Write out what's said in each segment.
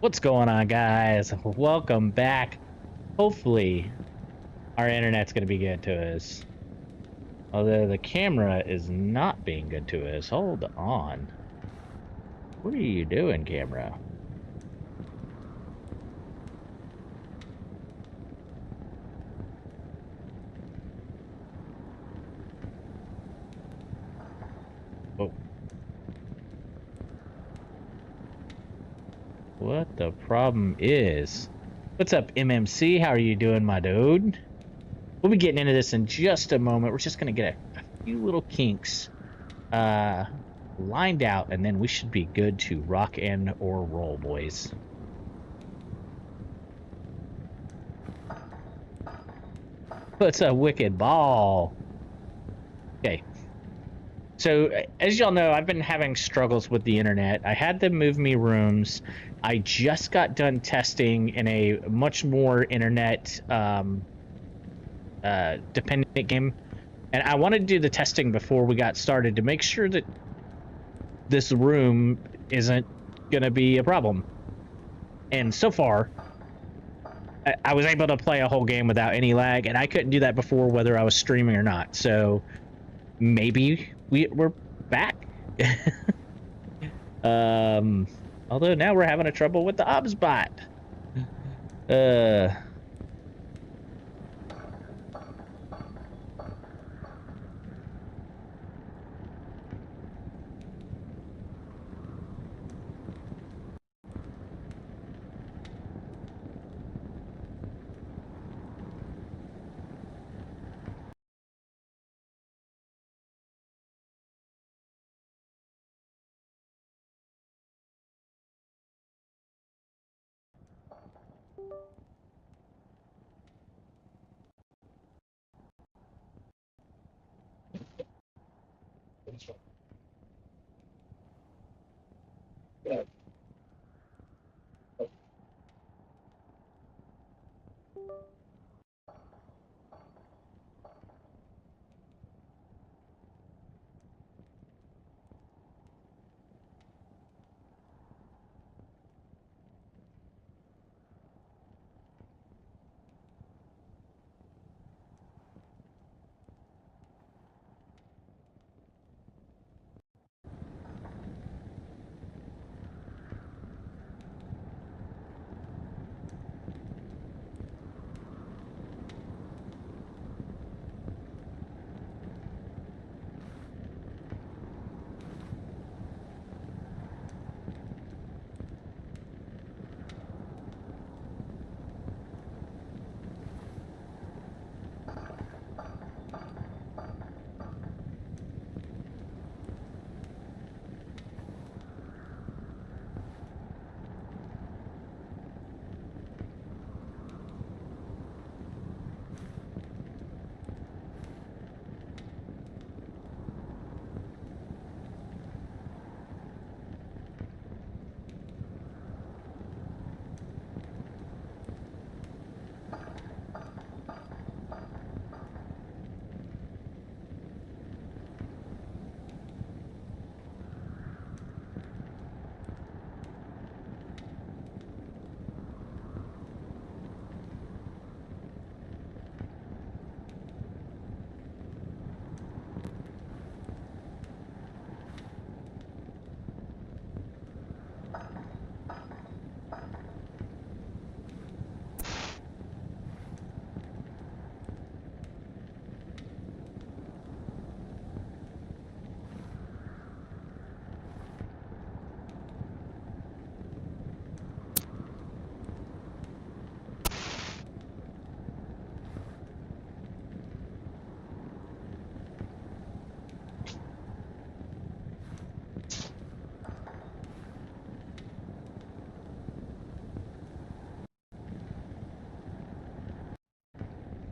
What's going on, guys? Welcome back. Hopefully, our internet's going to be good to us. Although the camera is not being good to us. Hold on. What are you doing, camera? Oh. What the problem is? What's up, MMC? How are you doing, my dude? We'll be getting into this in just a moment. We're just going to get a few little kinks lined out, and then we should be good to rock and or roll, boys. What's a wicked ball? Okay. So, as y'all know, I've been having struggles with the internet. I had them move me rooms. I just got done testing in a much more internet dependent game. And I wanted to do the testing before we got started to make sure that this room isn't going to be a problem. And so far, I was able to play a whole game without any lag, and I couldn't do that before whether I was streaming or not. So maybe we're back. Although now we're having a trouble with the obs bot.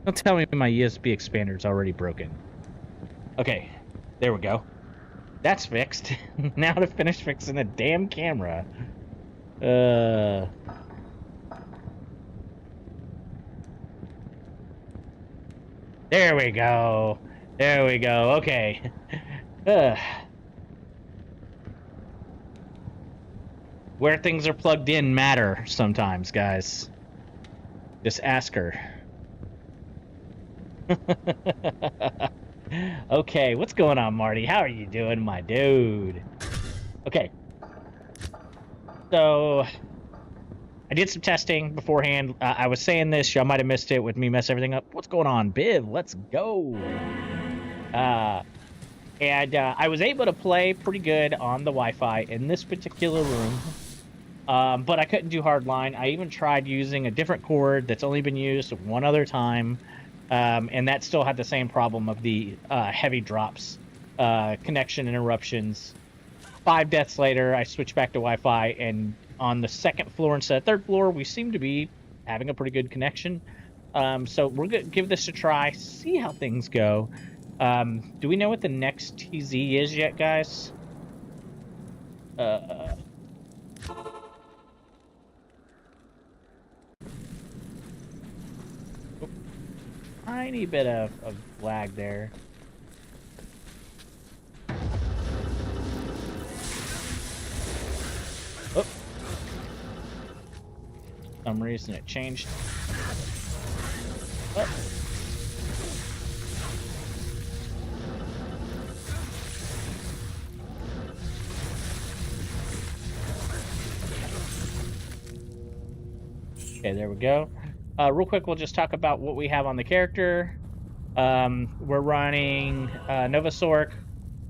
Don't tell me my USB expander is already broken. Okay, there we go. That's fixed. Now to finish fixing the damn camera. There we go. There we go. Okay. Where things are plugged in matter sometimes, guys. Just ask her. Okay, what's going on, Marty? How are you doing, my dude? Okay. So, I did some testing beforehand. I was saying this, y'all might have missed it with me messing everything up. What's going on, Biv? Let's go. And I was able to play pretty good on the Wi-Fi in this particular room. But I couldn't do hardline. I even tried using a different cord that's only been used one other time. And that still had the same problem of the heavy drops, connection interruptions. 5 deaths later, I switched back to Wi-Fi, and on the second floor instead of third floor, we seem to be having a pretty good connection. So we're going to give this a try, see how things go. Do we know what the next TZ is yet, guys? Tiny bit of lag there. Oh. For some reason it changed. Oh. Okay, there we go. Real quick, we'll just talk about what we have on the character. We're running Nova Sork.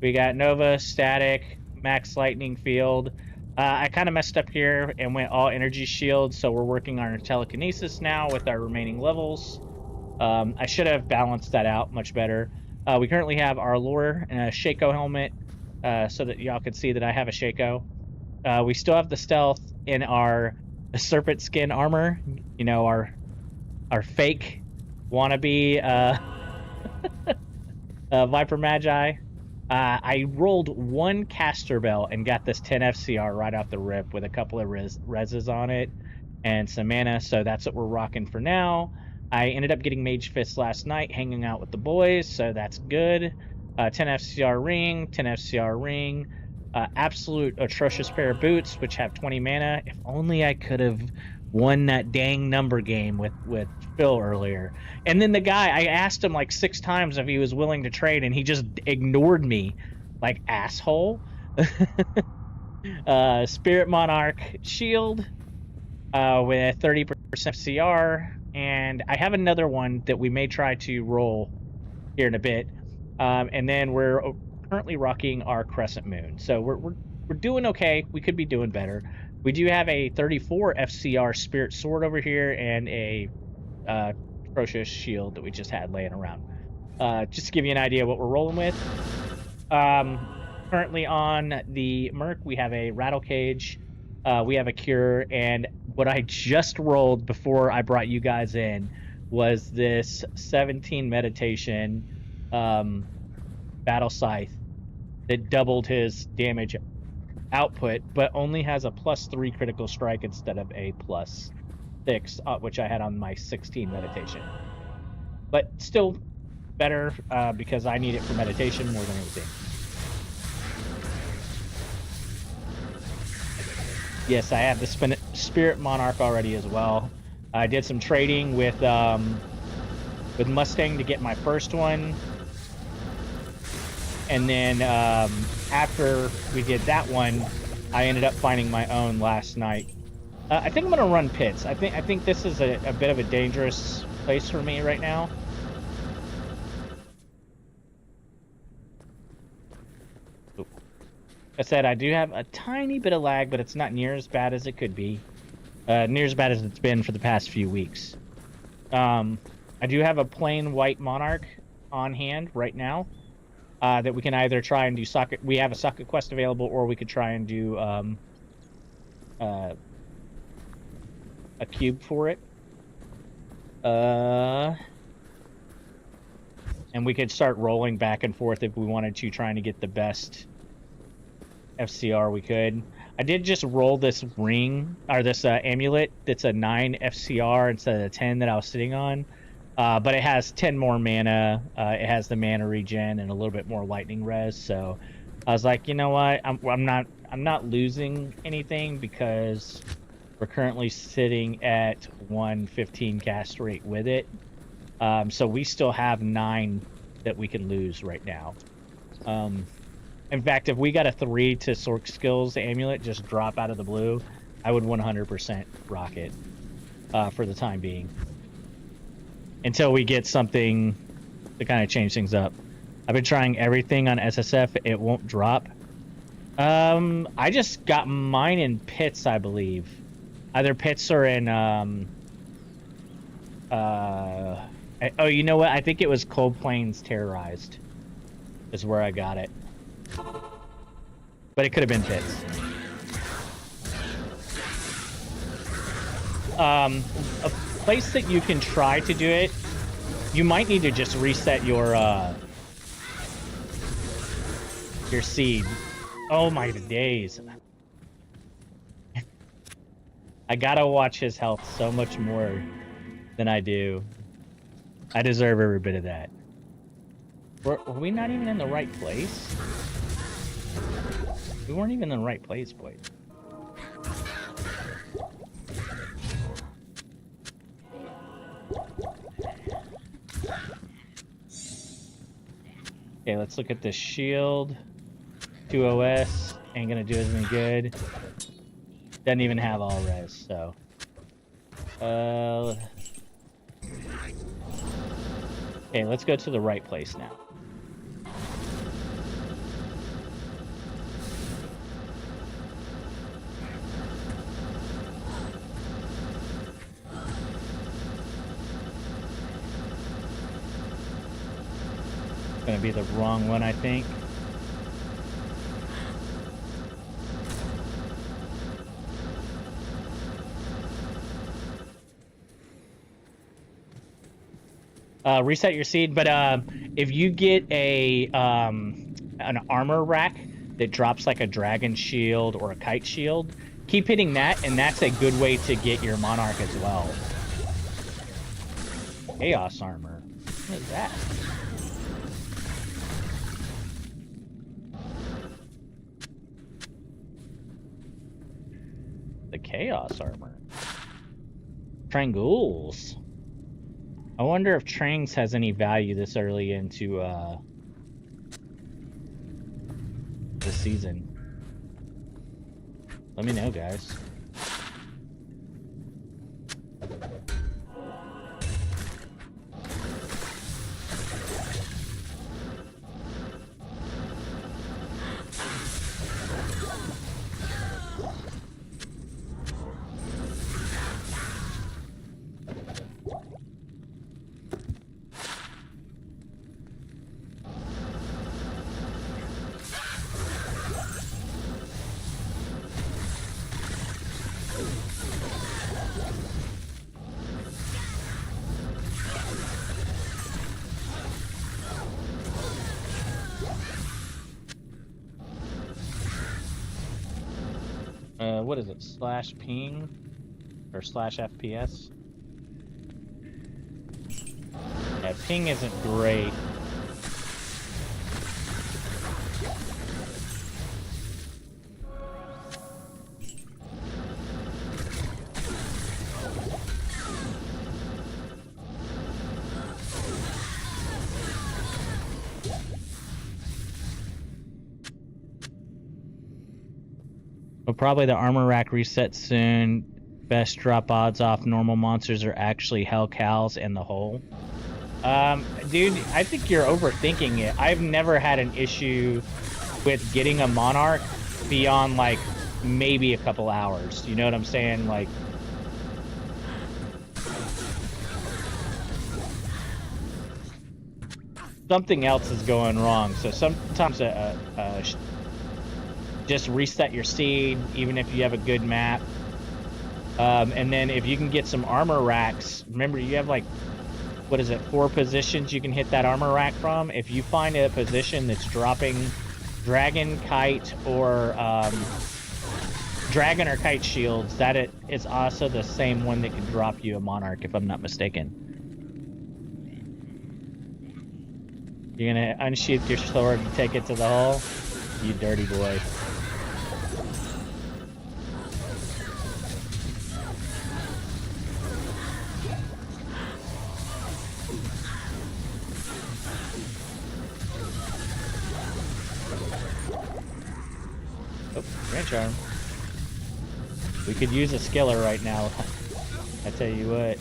We got Nova, Static, Max Lightning Field. I kind of messed up here and went all energy shield, so we're working on our telekinesis now with our remaining levels. I should have balanced that out much better. We currently have our lore and a Shaco helmet, so that y'all can see that I have a Shaco. We still have the stealth in our serpent skin armor, you know, our fake wannabe Viper Magi. I rolled 1 caster bell and got this 10 FCR right off the rip with a couple of reses on it and some mana, so that's what we're rocking for now. I ended up getting Mage Fist last night, hanging out with the boys, so that's good. 10 FCR ring, 10 FCR ring. Absolute atrocious pair of boots, which have 20 mana. If only I could have won that dang number game with Phil earlier. And then the guy, I asked him like 6 times if he was willing to trade, and he just ignored me like asshole. Spirit Monarch shield with 30% CR, and I have another one that we may try to roll here in a bit. And then we're currently rocking our Crescent Moon, so we're doing okay. We could be doing better. We do have a 34 FCR Spirit Sword over here and a atrocious shield that we just had laying around. Just to give you an idea what we're rolling with. Currently on the Merc, we have a Rattle Cage, we have a Cure, and what I just rolled before I brought you guys in was this 17 Meditation Battle Scythe that doubled his damage output, but only has a +3 critical strike instead of a +6, which I had on my 16 meditation. But still better because I need it for meditation more than anything. Yes, I have the Spirit Monarch already as well. I did some trading with Mustang to get my first one. And then after we did that one, I ended up finding my own last night. I think I'm gonna run pits. I think this is a bit of a dangerous place for me right now. I said I do have a tiny bit of lag, but it's not near as bad as it could be. Near as bad as it's been for the past few weeks. I do have a plain white Monarch on hand right now. That we can either try and do socket. We have a socket quest available, or we could try and do a cube for it. And we could start rolling back and forth if we wanted to, trying to get the best FCR we could. I did just roll this ring, or this amulet that's a 9 FCR instead of the 10 that I was sitting on. But it has 10 more mana, it has the mana regen and a little bit more lightning res, so I was like, you know what, I'm I'm not losing anything because we're currently sitting at 115 cast rate with it. So we still have 9 that we can lose right now. In fact, if we got a 3 to Sork Skills amulet just drop out of the blue, I would 100% rock it for the time being. Until we get something to kind of change things up. I've been trying everything on SSF. It won't drop. I just got mine in pits, I believe. Either pits or in, oh, you know what? I think it was Cold Plains Terrorized is where I got it. But it could have been pits. A place that you can try to do it, you might need to just reset your seed. Oh my days. I gotta watch his health so much more than I do. I deserve every bit of that. Were we not even in the right place? We weren't even in the right place, boy. Okay, let's look at the shield. 2 OS. Ain't gonna do us any good. Doesn't even have all res, so. Okay, let's go to the right place now. Gonna be the wrong one, I think. Reset your seed, but if you get a an armor rack that drops like a dragon shield or a kite shield, keep hitting that, and that's a good way to get your monarch as well. Chaos armor. What is that? The chaos armor. Triangles. I wonder if Trangs has any value this early into the season. Let me know, guys. What is it? Slash ping? Or slash FPS? Yeah, ping isn't great. Well, probably the armor rack resets soon. Best drop odds off normal monsters are actually Hell Cows and the Hole. Dude, I think you're overthinking it. I've never had an issue with getting a monarch beyond, like, maybe a couple hours. You know what I'm saying? Like, something else is going wrong. So sometimes just reset your seed, even if you have a good map. And then if you can get some armor racks, remember you have like, what is it, 4 positions you can hit that armor rack from. If you find a position that's dropping dragon, kite, or dragon or kite shields, that it's also the same one that can drop you a monarch, if I'm not mistaken. You're gonna unsheath your sword and take it to the hull? You dirty boy. charm. We could use a skiller right now. I tell you what.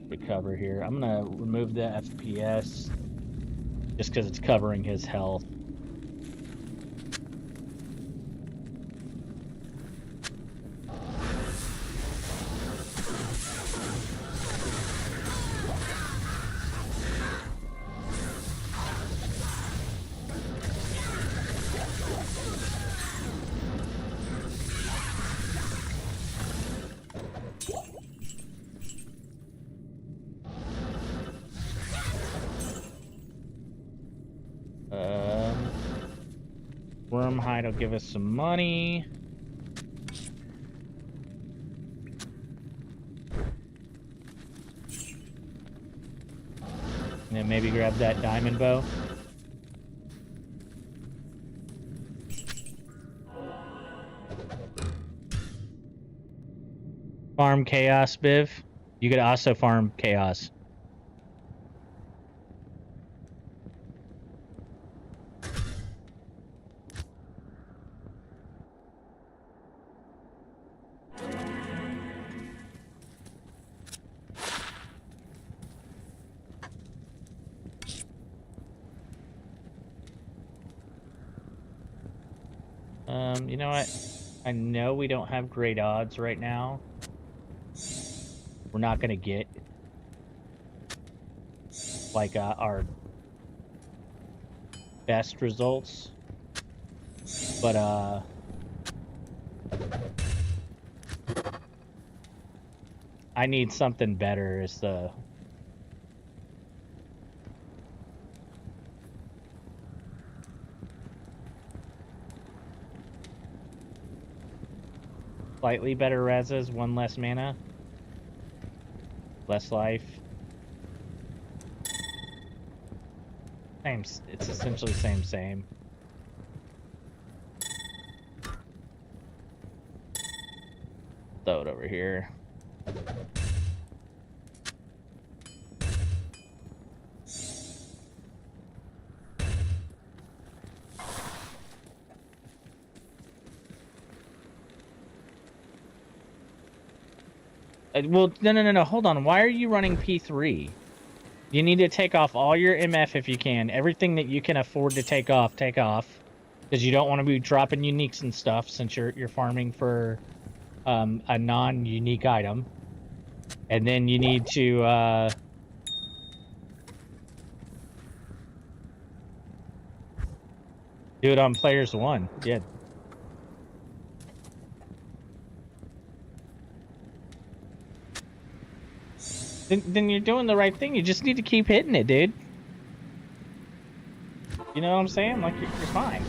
Recover here. I'm gonna remove the FPS just because it's covering his health. Worm hide will give us some money. And then maybe grab that diamond bow. Farm chaos, Biv. You could also farm chaos. You know what? I know we don't have great odds right now. We're not gonna get like our best results, but I need something better. Is the slightly better reses, one less mana, less life. Same. It's essentially same. Throw it over here. Well, no. Hold on. Why are you running P3? You need to take off all your MF if you can. Everything that you can afford to take off, because you don't want to be dropping uniques and stuff since you're farming for a non-unique item. And then you need to do it on players 1. Yeah. Then you're doing the right thing. You just need to keep hitting it, dude. You know what I'm saying? Like, you're fine.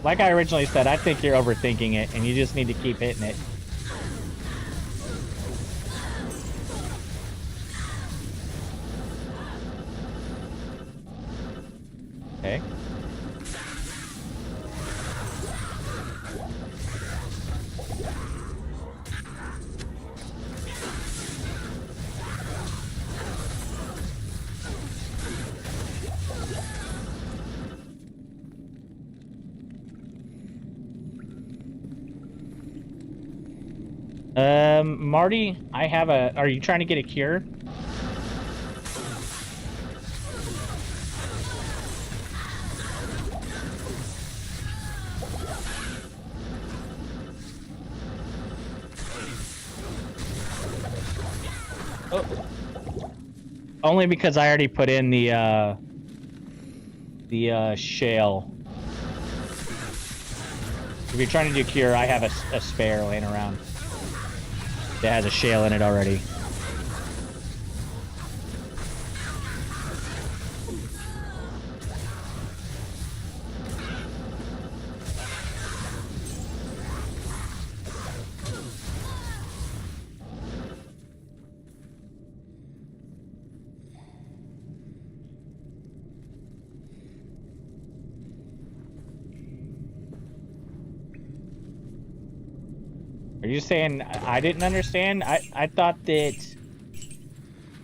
Like I originally said, I think you're overthinking it, and you just need to keep hitting it. Okay. Marty, I have a... Are you trying to get a cure? Oh. Only because I already put in the shale. If you're trying to do cure, I have a spare laying around that has a shale in it already. Are you saying I didn't understand? I thought that...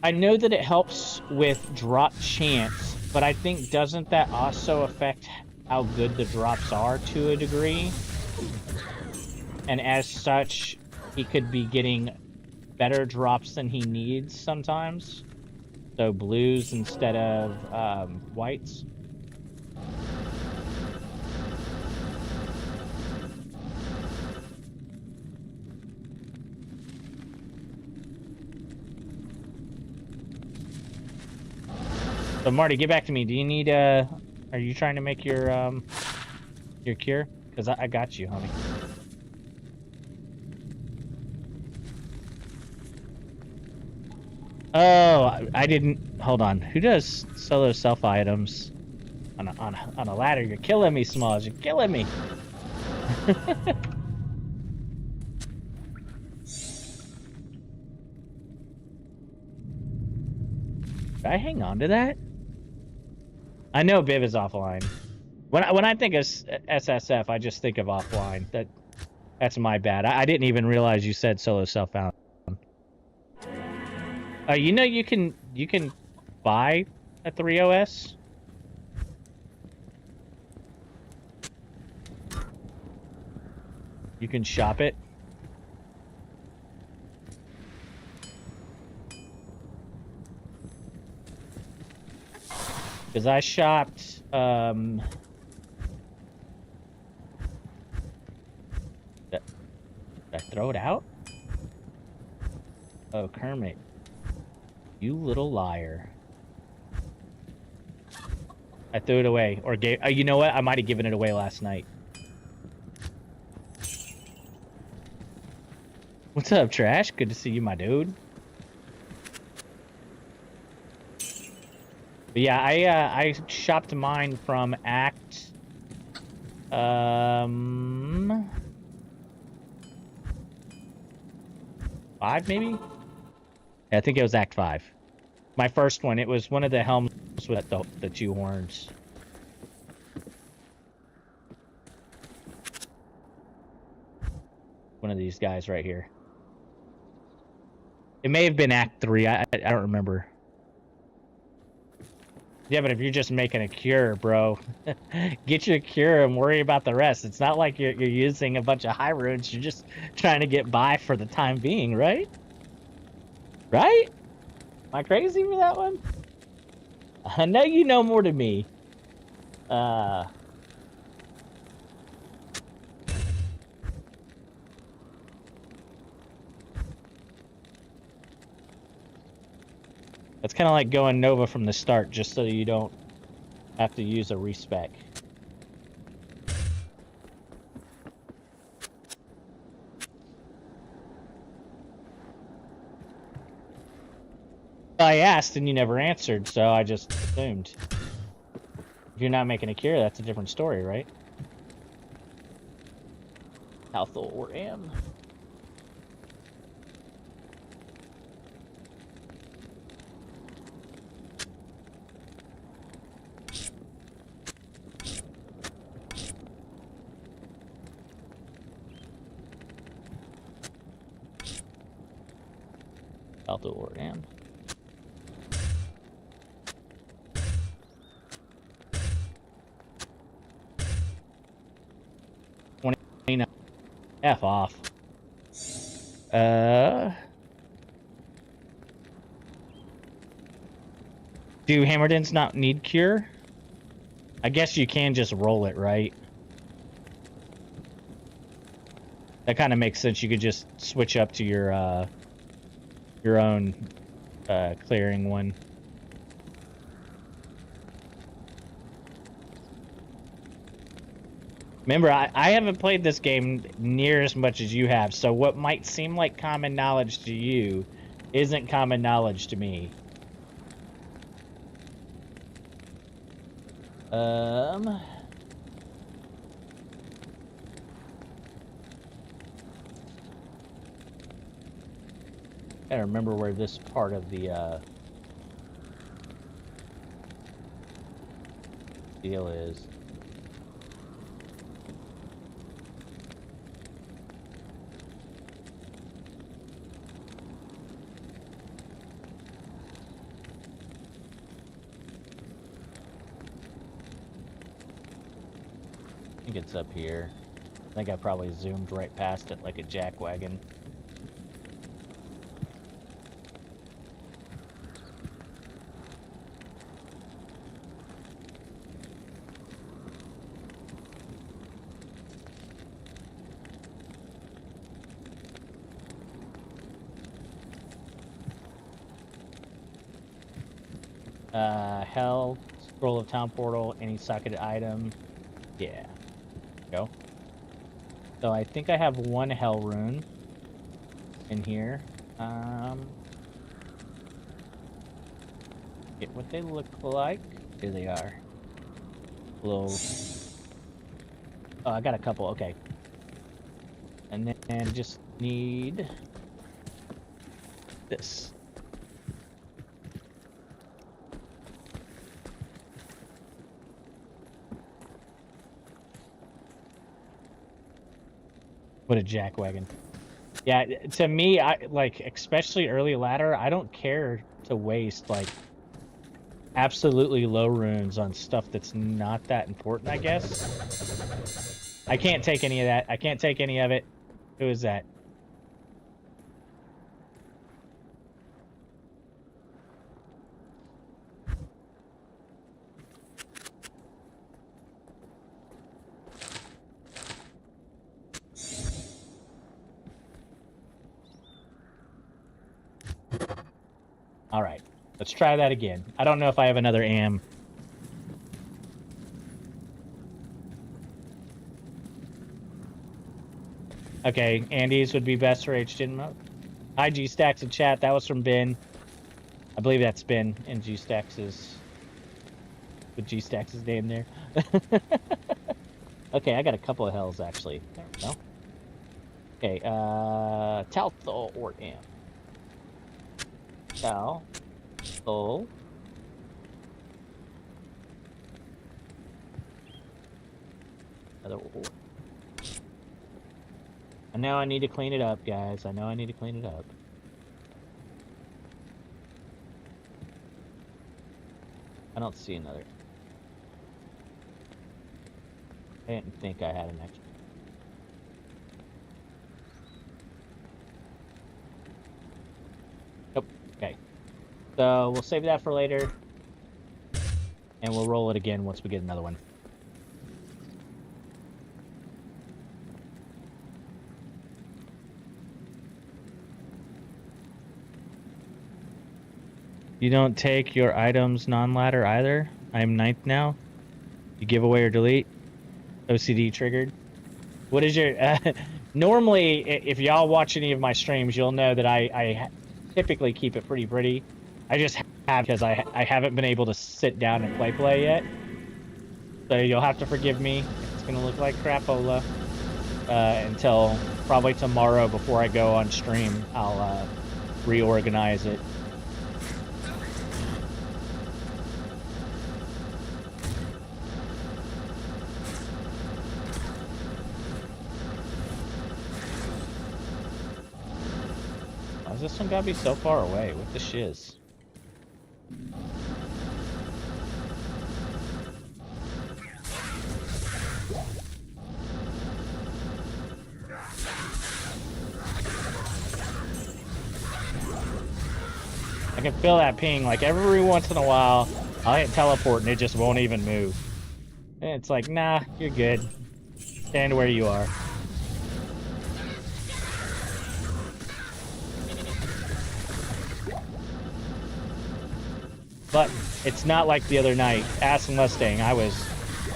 I know that it helps with drop chance, but I think doesn't that also affect how good the drops are to a degree? And as such, he could be getting better drops than he needs sometimes. So blues instead of whites. So Marty, get back to me. Do you need are you trying to make your cure? Because I got you, homie. Oh, I didn't. Hold on. Who does solo self items on a ladder? You're killing me, Smalls. You're killing me. Did I hang on to that? I know Biv is offline. When I think of SSF, I just think of offline. That's my bad. I didn't even realize you said solo self found. You know you can buy a 3OS. You can shop it. Because I shopped did I throw it out? Oh, Kermit. You little liar. I threw it away. Or gave... you know what? I might have given it away last night. What's up, Trash? Good to see you, my dude. But yeah, I shopped mine from Act... 5, maybe? Yeah, I think it was Act 5. My first one, it was one of the helms with the 2 horns. One of these guys right here. It may have been Act 3, I don't remember. Yeah, but if you're just making a cure, bro, get your cure and worry about the rest. It's not like you're using a bunch of high roads. You're just trying to get by for the time being, right? Right? Am I crazy for that one? I know you know more than me. It's kind of like going Nova from the start, just so you don't have to use a respec. I asked and you never answered, so I just assumed. If you're not making a cure, that's a different story, right? Alpha or M. Alpha or M. F off. Do Hammerdens not need cure? I guess you can just roll it, right? That kind of makes sense. You could just switch up to your own clearing one. Remember, I haven't played this game near as much as you have, so what might seem like common knowledge to you isn't common knowledge to me. I gotta remember where this part of the deal is. think it's up here. I think I probably zoomed right past it like a jackwagon. Hell, scroll of town portal, any socketed item. Yeah. Go. So I think I have one hell rune in here. Get what they look like. Here they are. Little. Oh, I got a couple. Okay. And then just need this. What a jackwagon. Yeah, to me, I like, especially early ladder, I don't care to waste like absolutely low runes on stuff that's not that important, I guess. I can't take any of that. I can't take any of it. Who is that? All right, let's try that again. I don't know if I have another AM. Okay, Andy's would be best for HDN mode. Hi, G-Stax in chat. That was from Ben. I believe that's Ben and G-Stax's... with G-Stax's name there. Okay, I got a couple of hells, actually. There we go. Okay, Talthol or AM. Talthol. Another ore. And now I need to clean it up, guys. I know I need to clean it up. I don't see another. I didn't think I had an extra. Nope. Okay. So we'll save that for later. And we'll roll it again once we get another one. You don't take your items non-ladder either? I am 9th now. You give away or delete? OCD triggered. What is your... normally, if y'all watch any of my streams, you'll know that I typically keep it pretty. I just have because I haven't been able to sit down and play yet. So you'll have to forgive me. It's going to look like crapola until probably tomorrow before I go on stream. I'll reorganize it. This one gotta be so far away. What the shiz? I can feel that ping. Like every once in a while, I'll hit teleport and it just won't even move. And it's like, nah, you're good. Stand where you are. But it's not like the other night. Ass Mustang, I was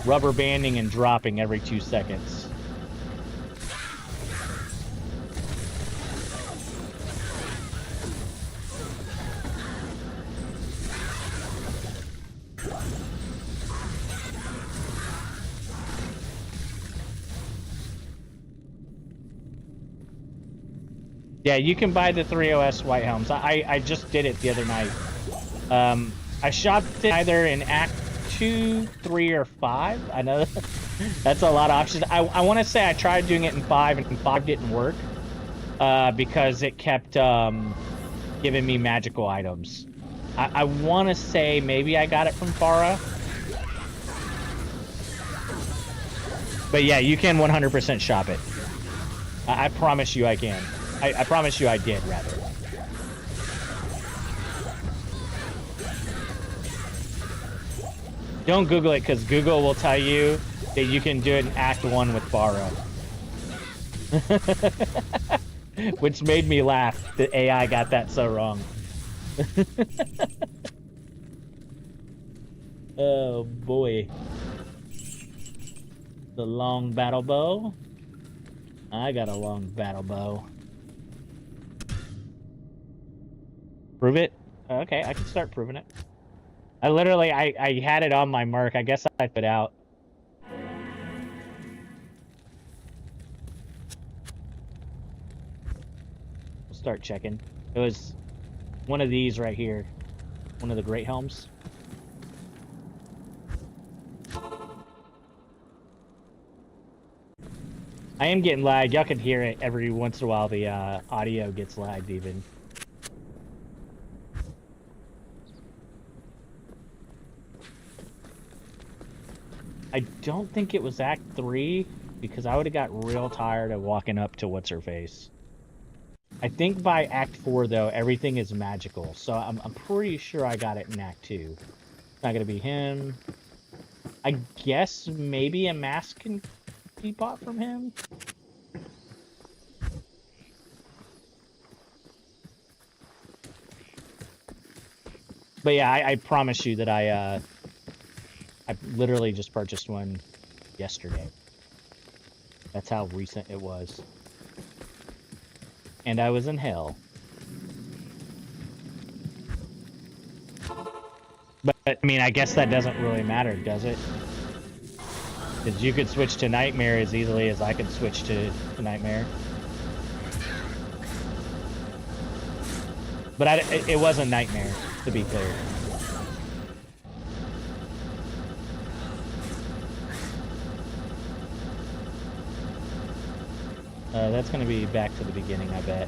rubber banding and dropping every 2 seconds. Yeah, you can buy the 3OS White Helms. I just did it the other night. I shot it either in Act 2, 3, or 5. I know that's a lot of options. I want to say I tried doing it in 5, and 5 didn't work because it kept giving me magical items. I want to say maybe I got it from Farah. But yeah, you can 100% shop it. I promise you I can. I promise you I did, rather. Don't Google it, because Google will tell you that you can do it in Act 1 with borrow. Which made me laugh. The AI got that so wrong. Oh boy. The long battle bow. I got a long battle bow. Prove it? Okay, I can start proving it. I literally, I had it on my mark. I guess I put out. We'll start checking. It was one of these right here. One of the great helms. I am getting lagged. Y'all can hear it every once in a while. The audio gets lagged even. I don't think it was Act 3 because I would have got real tired of walking up to what's her face. I think by Act 4 though, everything is magical. So I'm pretty sure I got it in Act 2. It's not gonna be him. I guess maybe a mask can be bought from him. But yeah, I promise you that I literally just purchased one yesterday. That's how recent it was. And I was in hell. But I mean, I guess that doesn't really matter, does it? Because you could switch to Nightmare as easily as I could switch to Nightmare. But it wasn't Nightmare, to be clear. That's going to be back to the beginning, I bet.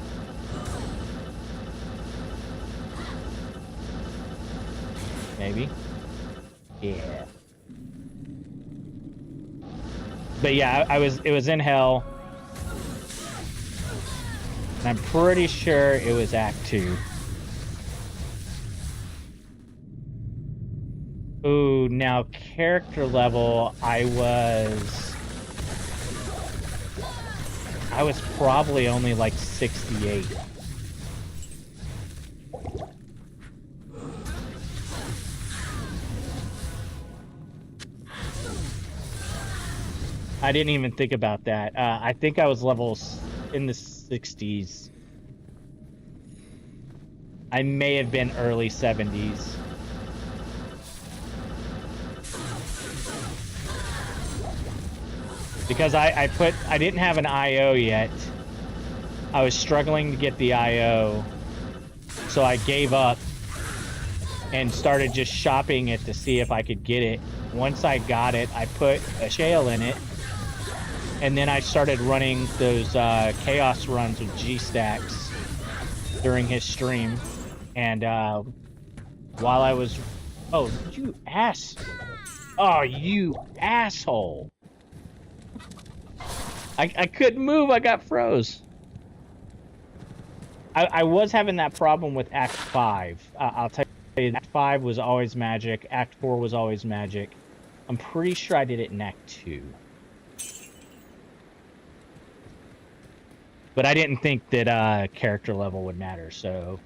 Maybe. Yeah. But yeah, it was in hell. And I'm pretty sure it was Act 2. Ooh, now character level, I was probably only like 68. I didn't even think about that. I think I was levels in the 60s. I may have been early 70s. Because I didn't have an IO yet. I was struggling to get the IO. So I gave up and started just shopping it to see if I could get it. Once I got it, I put a shale in it. And then I started running those chaos runs with G-staxxx during his stream. And while I was... Oh, you ass... Oh, you asshole! I couldn't move, I got froze. I was having that problem with Act 5. I'll tell you, Act 5 was always magic, Act 4 was always magic. I'm pretty sure I did it in Act 2. But I didn't think that character level would matter, so...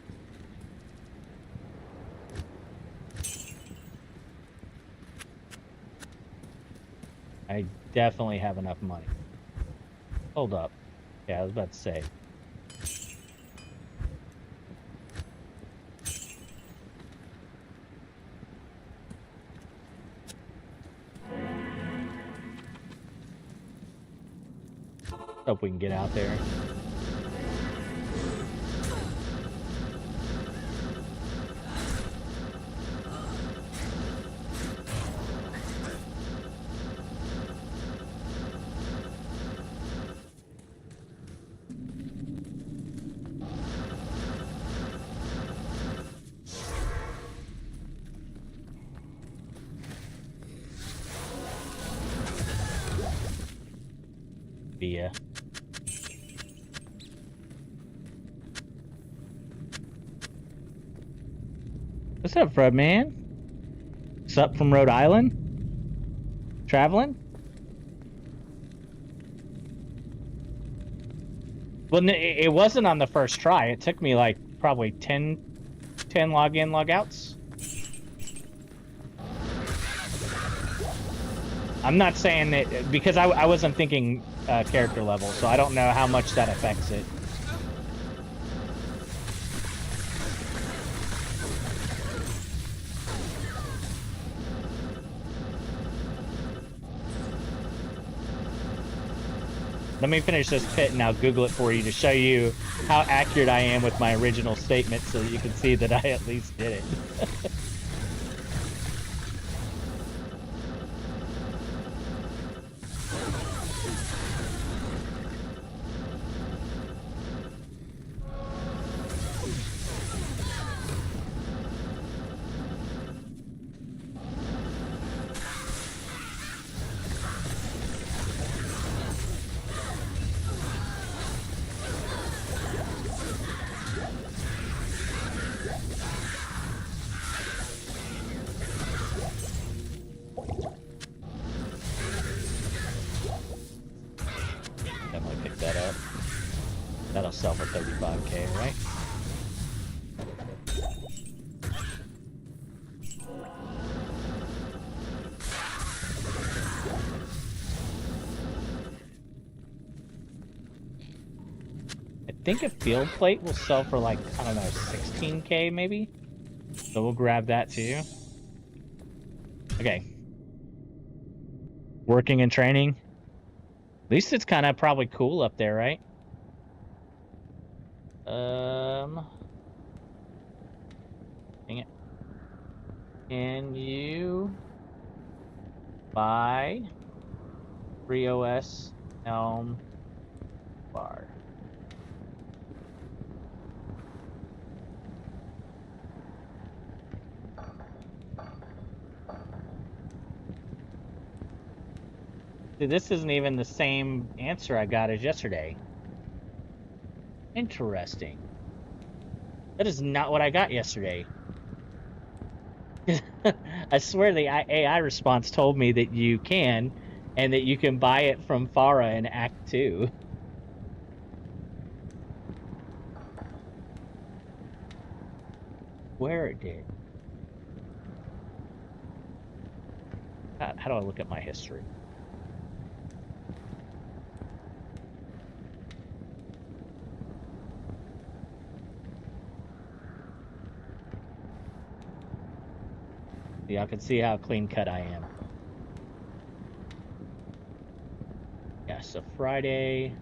I definitely have enough money. Hold up. Yeah, I was about to say. Hope we can get out there. via. What's up, Fred man? What's up from Rhode Island? Traveling? Well, it wasn't on the first try. It took me like probably 10 login, logouts. I'm not saying that because I wasn't thinking character level, so I don't know how much that affects it. Let me finish this pit and I'll Google it for you to show you how accurate I am with my original statement so that you can see that I at least did it. That'll sell for 35K, right? I think a field plate will sell for like, I don't know, 16K maybe? So we'll grab that too. Okay. Working and training. At least it's kind of probably cool up there, right? Dang it. Can you buy 3OS Helm bar? See, this isn't even the same answer I got as yesterday. Interesting. That is not what I got yesterday. I swear the AI response told me that you can, and that you can buy it from Farah in Act 2. Where it did. How do I look at my history? Y'all can see how clean cut I am. Yeah, so Friday.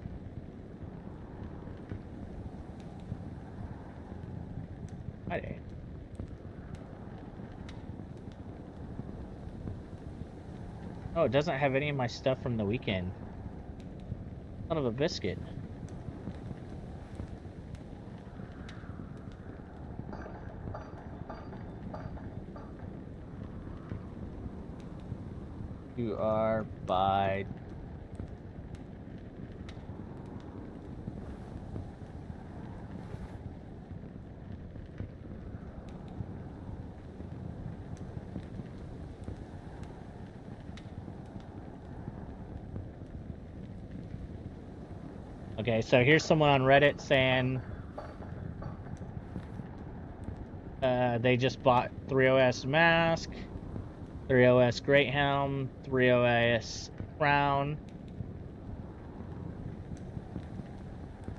Oh, it doesn't have any of my stuff from the weekend. Son of a biscuit. You are by... Okay, so here's someone on Reddit saying they just bought 3OS Mask, 3OS Great Helm, 3OS Crown,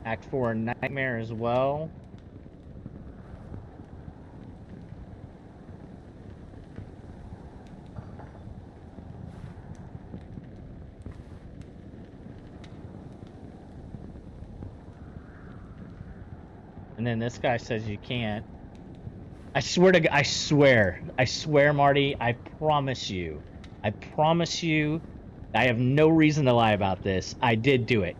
Act 4 Nightmare as well. And then this guy says you can't. I swear, Marty, I promise you, I have no reason to lie about this. I did do it.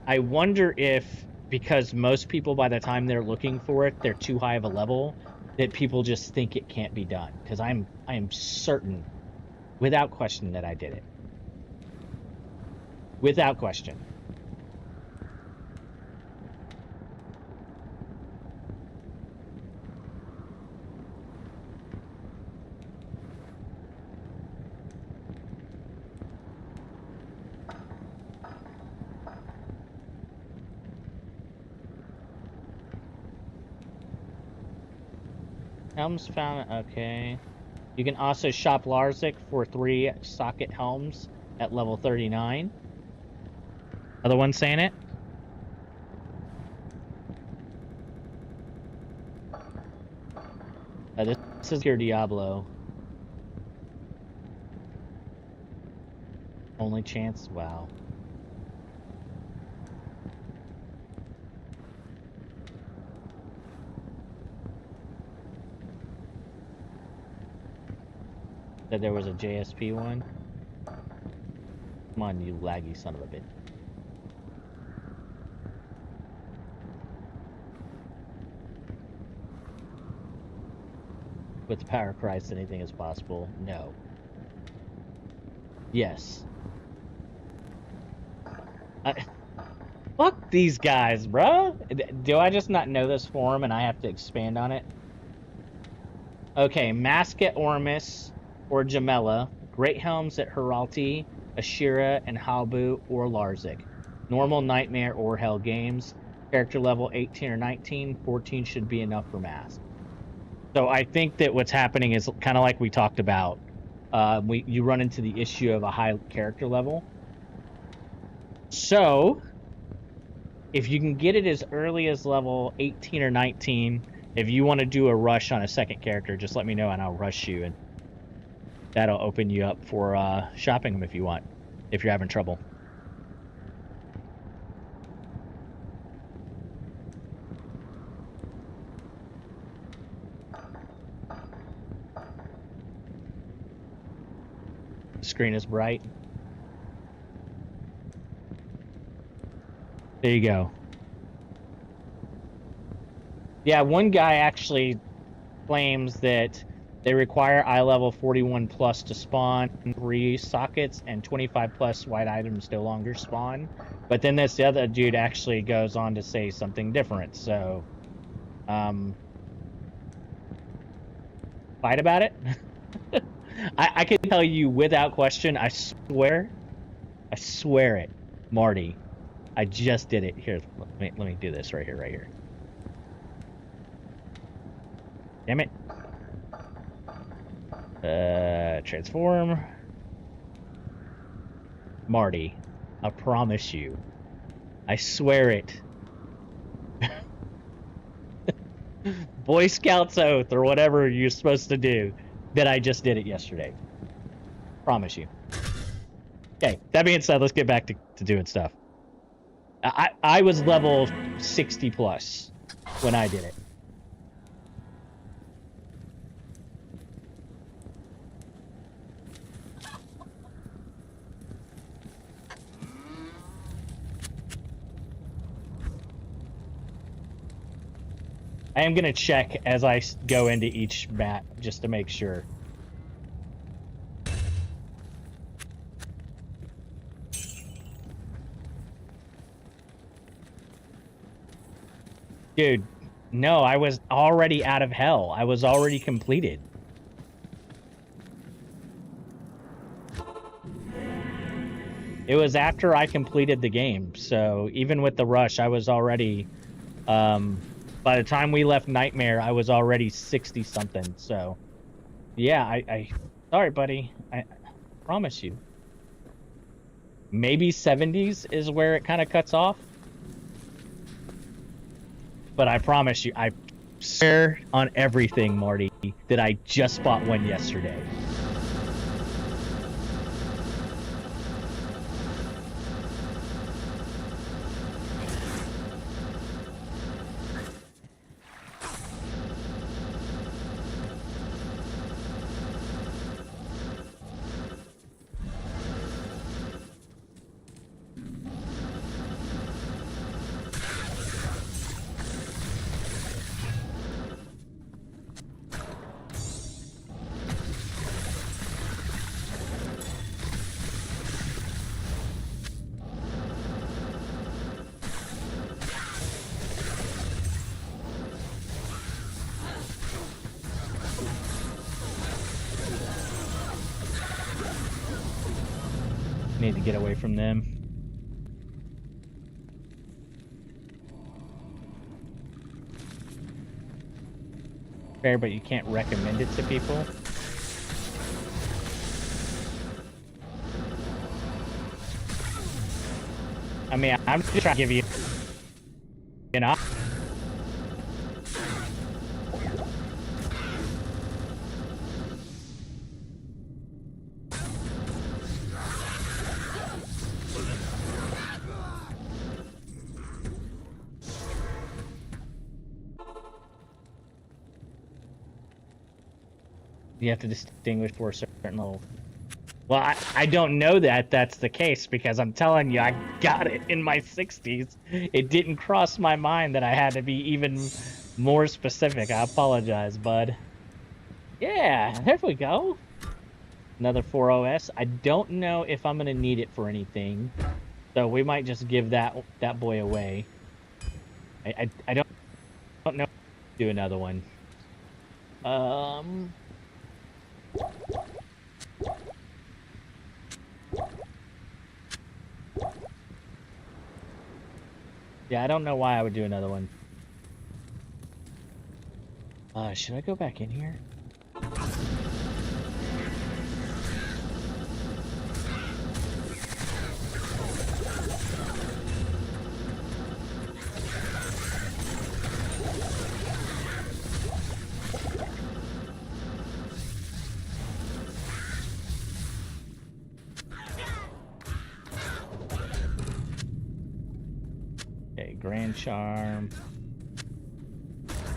I wonder if, because most people, by the time they're looking for it, they're too high of a level, that people just think it can't be done. Because I am certain, without question, that I did it. Without question. Helms found, okay. You can also shop Larzik for 3 socket helms at level 39. Other one saying it? This is your Diablo. Only chance? Wow. That there was a JSP one? Come on, you laggy son of a bitch. With the power of Christ, anything is possible. No. Yes. Fuck these guys, bro. Do I just not know this form and I have to expand on it? Okay, Mask at Ormus or Jamela. Great Helms at Heralti, Ashira, and Halbu or Larzik. Normal, Nightmare, or Hell Games. Character level 18 or 19. 14 should be enough for Mask. So I think that what's happening is kind of like we talked about. You run into the issue of a high character level. So if you can get it as early as level 18 or 19, if you want to do a rush on a second character, just let me know and I'll rush you, and that'll open you up for shopping them if you want, if you're having trouble. The screen is bright. There you go. Yeah, one guy actually claims that they require eye level 41 plus to spawn 3 sockets, and 25 plus white items no longer spawn. But then this other dude actually goes on to say something different. So, fight about it. I can tell you without question. I swear it, Marty. I just did it. Here, let me do this right here. Damn it. Transform. Marty, I promise you. I swear it. Boy Scouts oath or whatever you're supposed to do, that I just did it yesterday. Promise you. Okay, that being said, let's get back to doing stuff. I was level 60 plus when I did it. I am gonna check as I go into each map just to make sure. Dude, no, I was already out of hell. I was already completed. It was after I completed the game, so even with the rush, I was already, by the time we left Nightmare, I was already 60-something, so, yeah, sorry, buddy, I promise you. Maybe 70s is where it kind of cuts off. But I promise you, I swear on everything, Marty, that I just bought one yesterday. Need to get away from them. Fair, but you can't recommend it to people. I mean, I'm just trying to give you an option. You have to distinguish for a certain level. Well, I don't know that that's the case because I'm telling you, I got it in my 60s. It didn't cross my mind that I had to be even more specific. I apologize, bud. Yeah, there we go. Another 4OS. I don't know if I'm going to need it for anything. So we might just give that boy away. I don't know. Do another one. Yeah, I don't know why I would do another one. Should I go back in here? Okay, Grand Charm.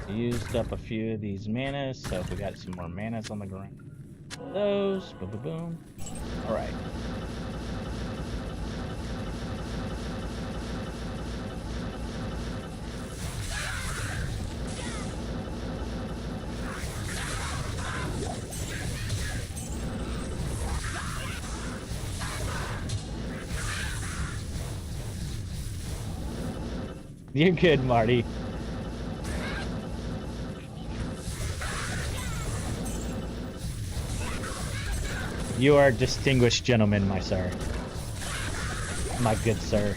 Used up a few of these manas, so if we got some more manas on the ground. Those, boom, boom, boom. All right. You're good, Marty. You are a distinguished gentleman, my sir. My good sir.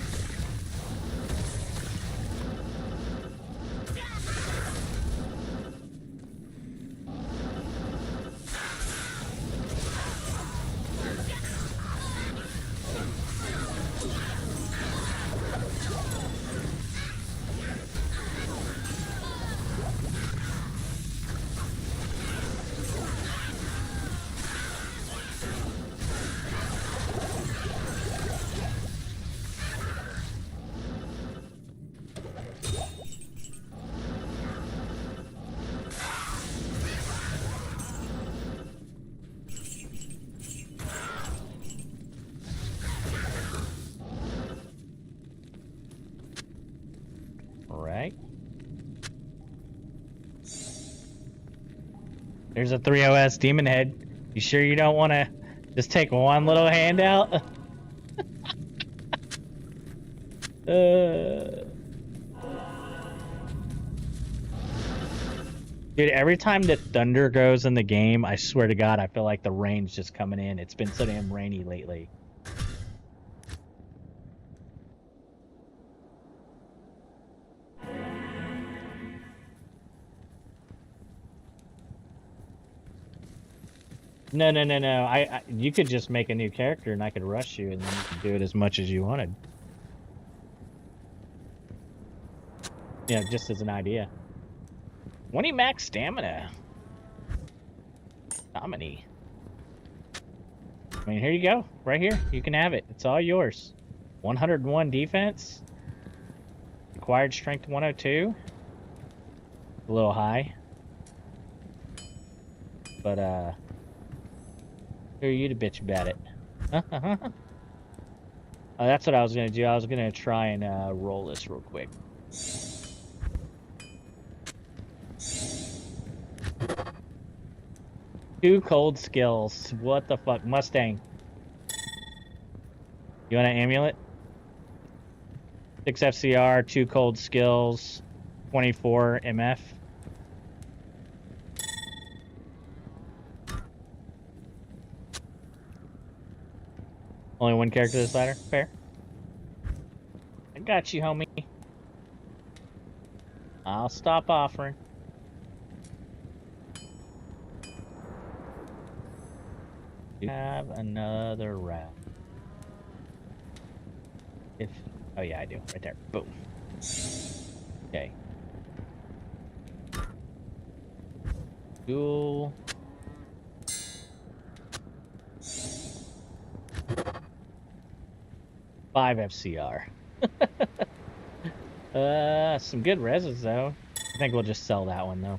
There's a 3OS Demon Head. You sure you don't want to just take one little handout? Dude, every time that thunder goes in the game, I swear to God, I feel like the rain's just coming in. It's been so damn rainy lately. No. You could just make a new character and I could rush you and then you could do it as much as you wanted. Yeah, just as an idea. 20 max stamina. Domini. I mean, here you go. Right here. You can have it. It's all yours. 101 defense. Acquired strength 102. A little high. But, who are you to bitch about it? Oh, that's what I was going to do. I was going to try and roll this real quick. Two cold skills. What the fuck? Mustang. You want an amulet? 6 FCR, 2 cold skills, 24 MF. Only one character this ladder? Fair. I got you, homie. I'll stop offering. do have another route. If oh yeah, I do. Right there. Boom. Okay. Fuel. Five FCR. Some good reses though. I think we'll just sell that one though.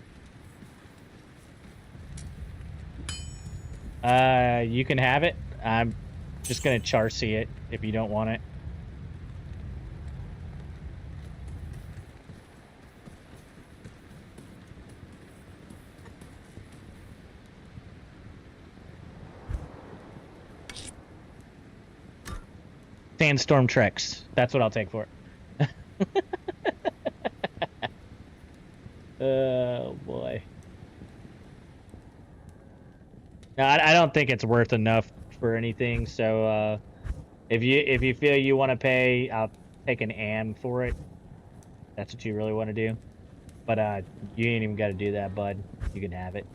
You can have it. I'm just gonna Charcy it if you don't want it. Sandstorm Treks. That's what I'll take for it. Oh boy. No, I don't think it's worth enough for anything. So if you feel you want to pay, I'll take an AM for it. That's what you really want to do. But you ain't even got to do that, bud. You can have it.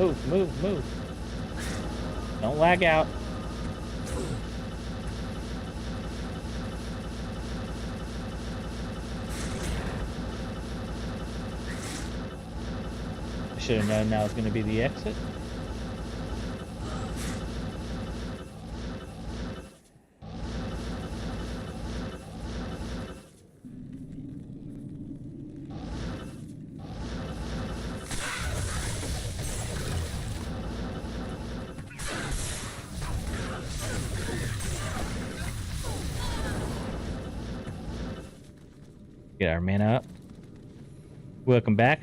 Oh, move. Don't lag out. I should have known that was going to be the exit. Get our mana up. Welcome back.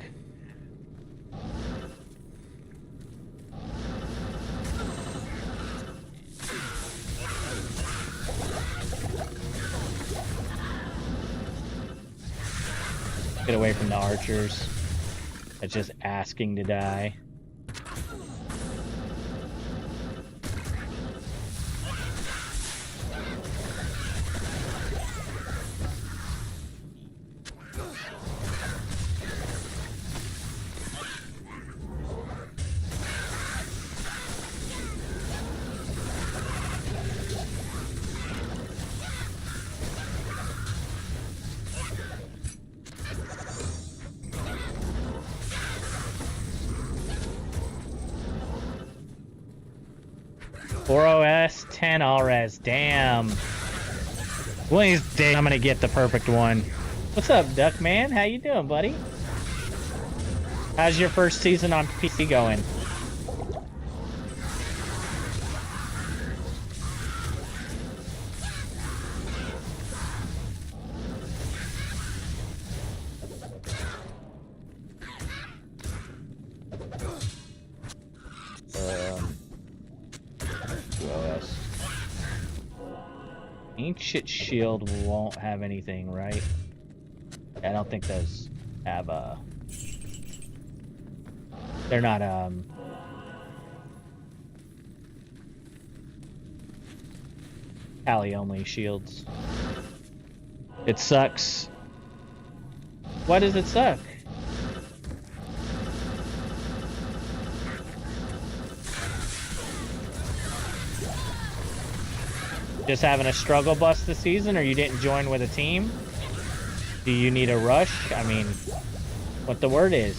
Get away from the archers. That's just asking to die. OS 10 RS, damn. One of these days I'm gonna get the perfect one. What's up, Duckman? How you doing, buddy? How's your first season on PC going? Ancient Shield won't have anything, right? I don't think those have they're not Pally only shields. It sucks. Why does it suck? Just having a struggle bus this season, or you didn't join with a team? Do you need a rush? I mean, what the word is.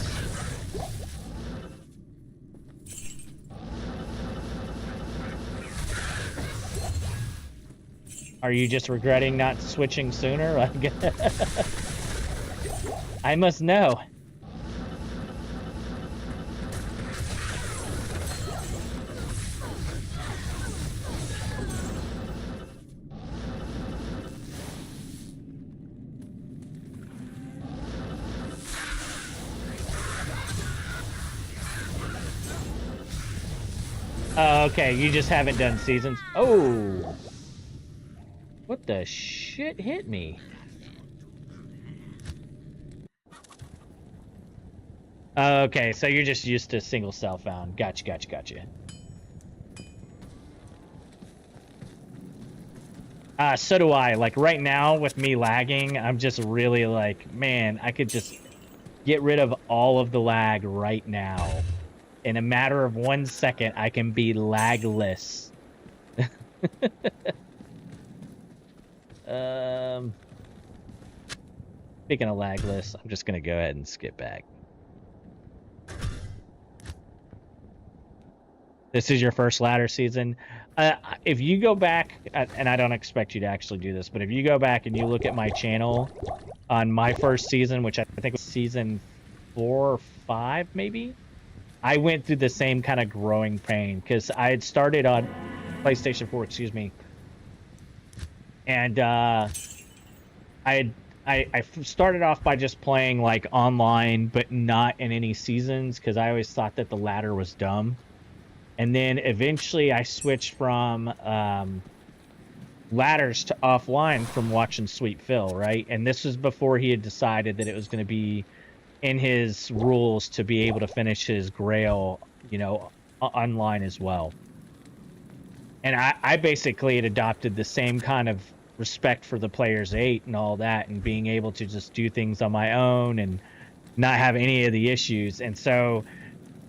Are you just regretting not switching sooner? I must know. Oh, okay, you just haven't done seasons. Oh! What the shit hit me? Okay, so you're just used to single cell found. Gotcha, gotcha, gotcha. So do I. Like right now with me lagging, I'm just really like, man, I could just get rid of all of the lag right now. In a matter of 1 second, I can be lagless. Speaking of lagless, I'm just gonna go ahead and skip back. This is your first ladder season. If you go back, and I don't expect you to actually do this, but if you go back and you look at my channel on my first season, which I think was season 4 or 5, maybe, I went through the same kind of growing pain because I had started on PlayStation 4, excuse me, and I started off by just playing like online, but not in any seasons because I always thought that the ladder was dumb. And then eventually I switched from ladders to offline from watching Sweet Phil, right? And this was before he had decided that it was going to be in his rules to be able to finish his Grail, you know, online as well. And I basically had adopted the same kind of respect for the player's 8 and all that, and being able to just do things on my own and not have any of the issues. And so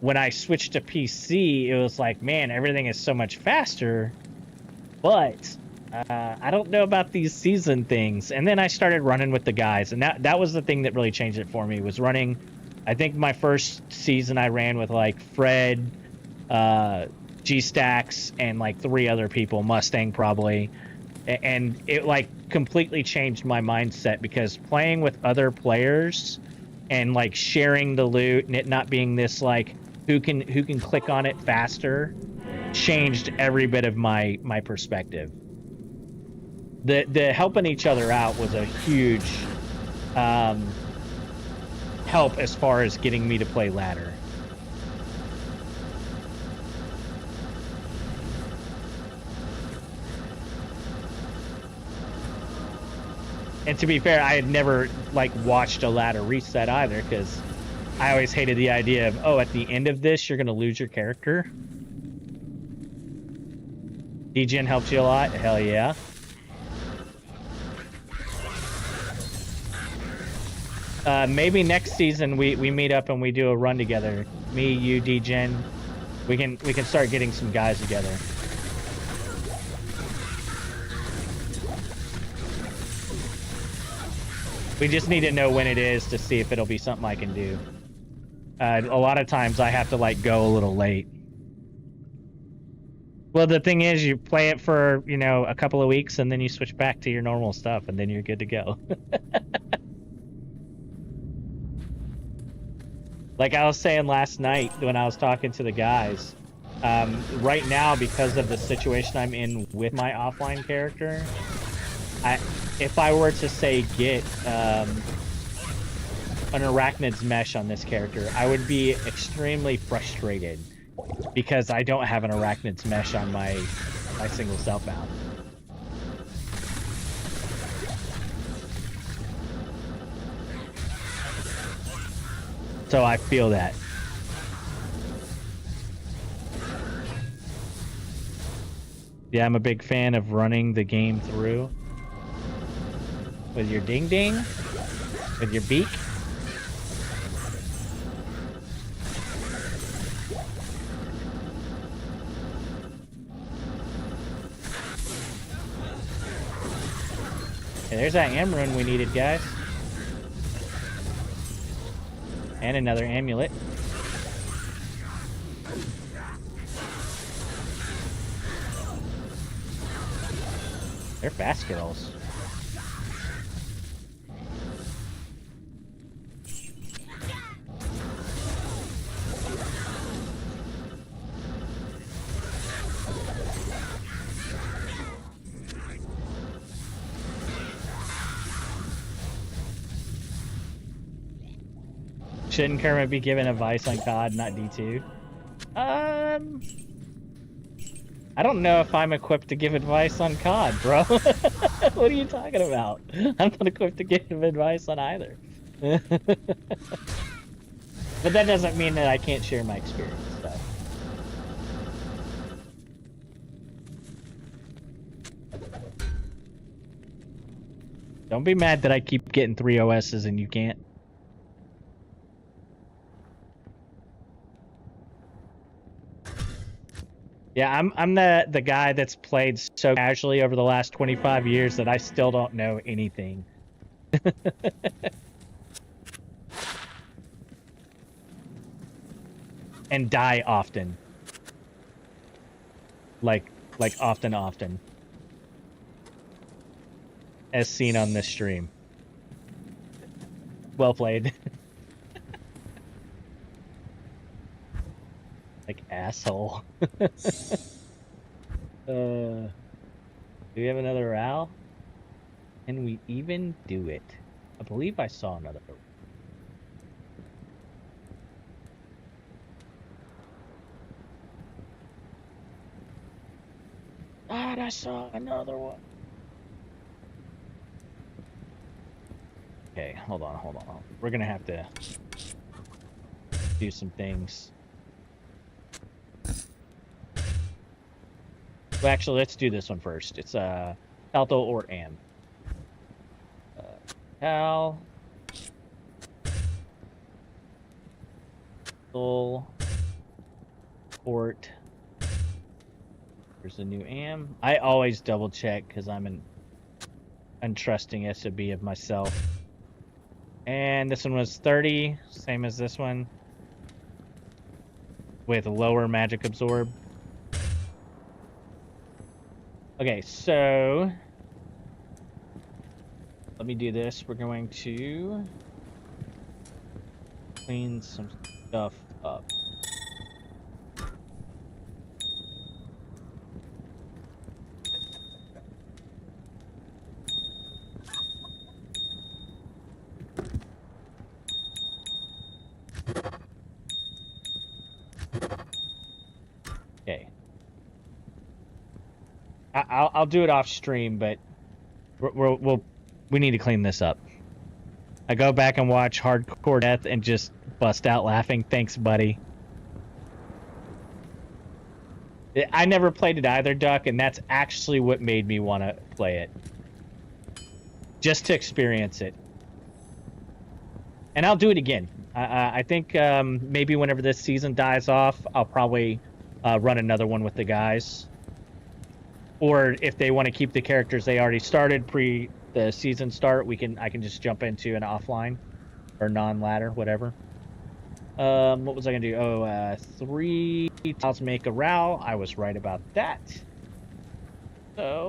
when I switched to PC, it was like, man, everything is so much faster, but I don't know about these season things. And then I started running with the guys, and that was the thing that really changed it for me, was running. I think my first season I ran with like Fred, G-Staxx, and like 3 other people, Mustang probably. And it like completely changed my mindset, because playing with other players and like sharing the loot and it not being this like who can click on it faster changed every bit of my perspective. The helping each other out was a huge help as far as getting me to play ladder. And to be fair, I had never like watched a ladder reset either, because I always hated the idea of, oh, at the end of this, you're going to lose your character. DGen helped you a lot? Hell yeah. Maybe next season we meet up and we do a run together. Me, you, DGen. We can start getting some guys together. We just need to know when it is to see if it'll be something I can do. A lot of times I have to like go a little late. Well, the thing is, you play it for, you know, a couple of weeks and then you switch back to your normal stuff and then you're good to go. Like I was saying last night when I was talking to the guys, right now, because of the situation I'm in with my offline character, if I were to say get an arachnid's mesh on this character, I would be extremely frustrated because I don't have an arachnid's mesh on my single self-bound. So I feel that. Yeah, I'm a big fan of running the game through with your ding ding, with your beak. Hey, there's that Amrune we needed, guys. And another amulet. They're fast girls. Shouldn't Kermit be given advice on COD, not D2? I don't know if I'm equipped to give advice on COD, bro. What are you talking about? I'm not equipped to give advice on either. But that doesn't mean that I can't share my experience, so. Don't be mad that I keep getting 3 OSs and you can't. Yeah, I'm the guy that's played so casually over the last 25 years that I still don't know anything. And die often. Like often. As seen on this stream. Well played. Like asshole. Do we have another RAL? Can we even do it? I believe I saw another. God, I saw another one. Okay, hold on. We're gonna have to do some things. Well, actually, let's do this one first. It's Alto or Am. Cal. Soul. Port. There's the new Am. I always double check because I'm an untrusting SOB of myself. And this one was 30, same as this one. With lower magic absorb. Okay, so let me do this. We're going to clean some stuff up. Okay. I'll do it off stream, but we need to clean this up. I go back and watch Hardcore Death and just bust out laughing. Thanks, buddy. I never played it either, Duck, and that's actually what made me want to play it. Just to experience it. And I'll do it again. I think maybe whenever this season dies off, I'll probably run another one with the guys. Or if they want to keep the characters they already started pre the season start, I can just jump into an offline or non-ladder, whatever. What was I gonna do? Oh, 3 tiles make a RAL. I was right about that. So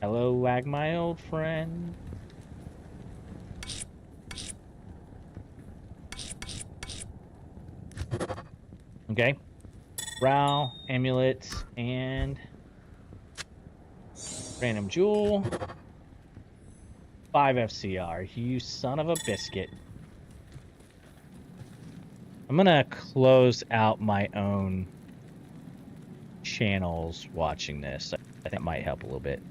hello, Wag, my old friend. Okay. RAL, amulet, and random jewel. 5 FCR, you son of a biscuit. I'm gonna close out my own channels watching this. I think it might help a little bit.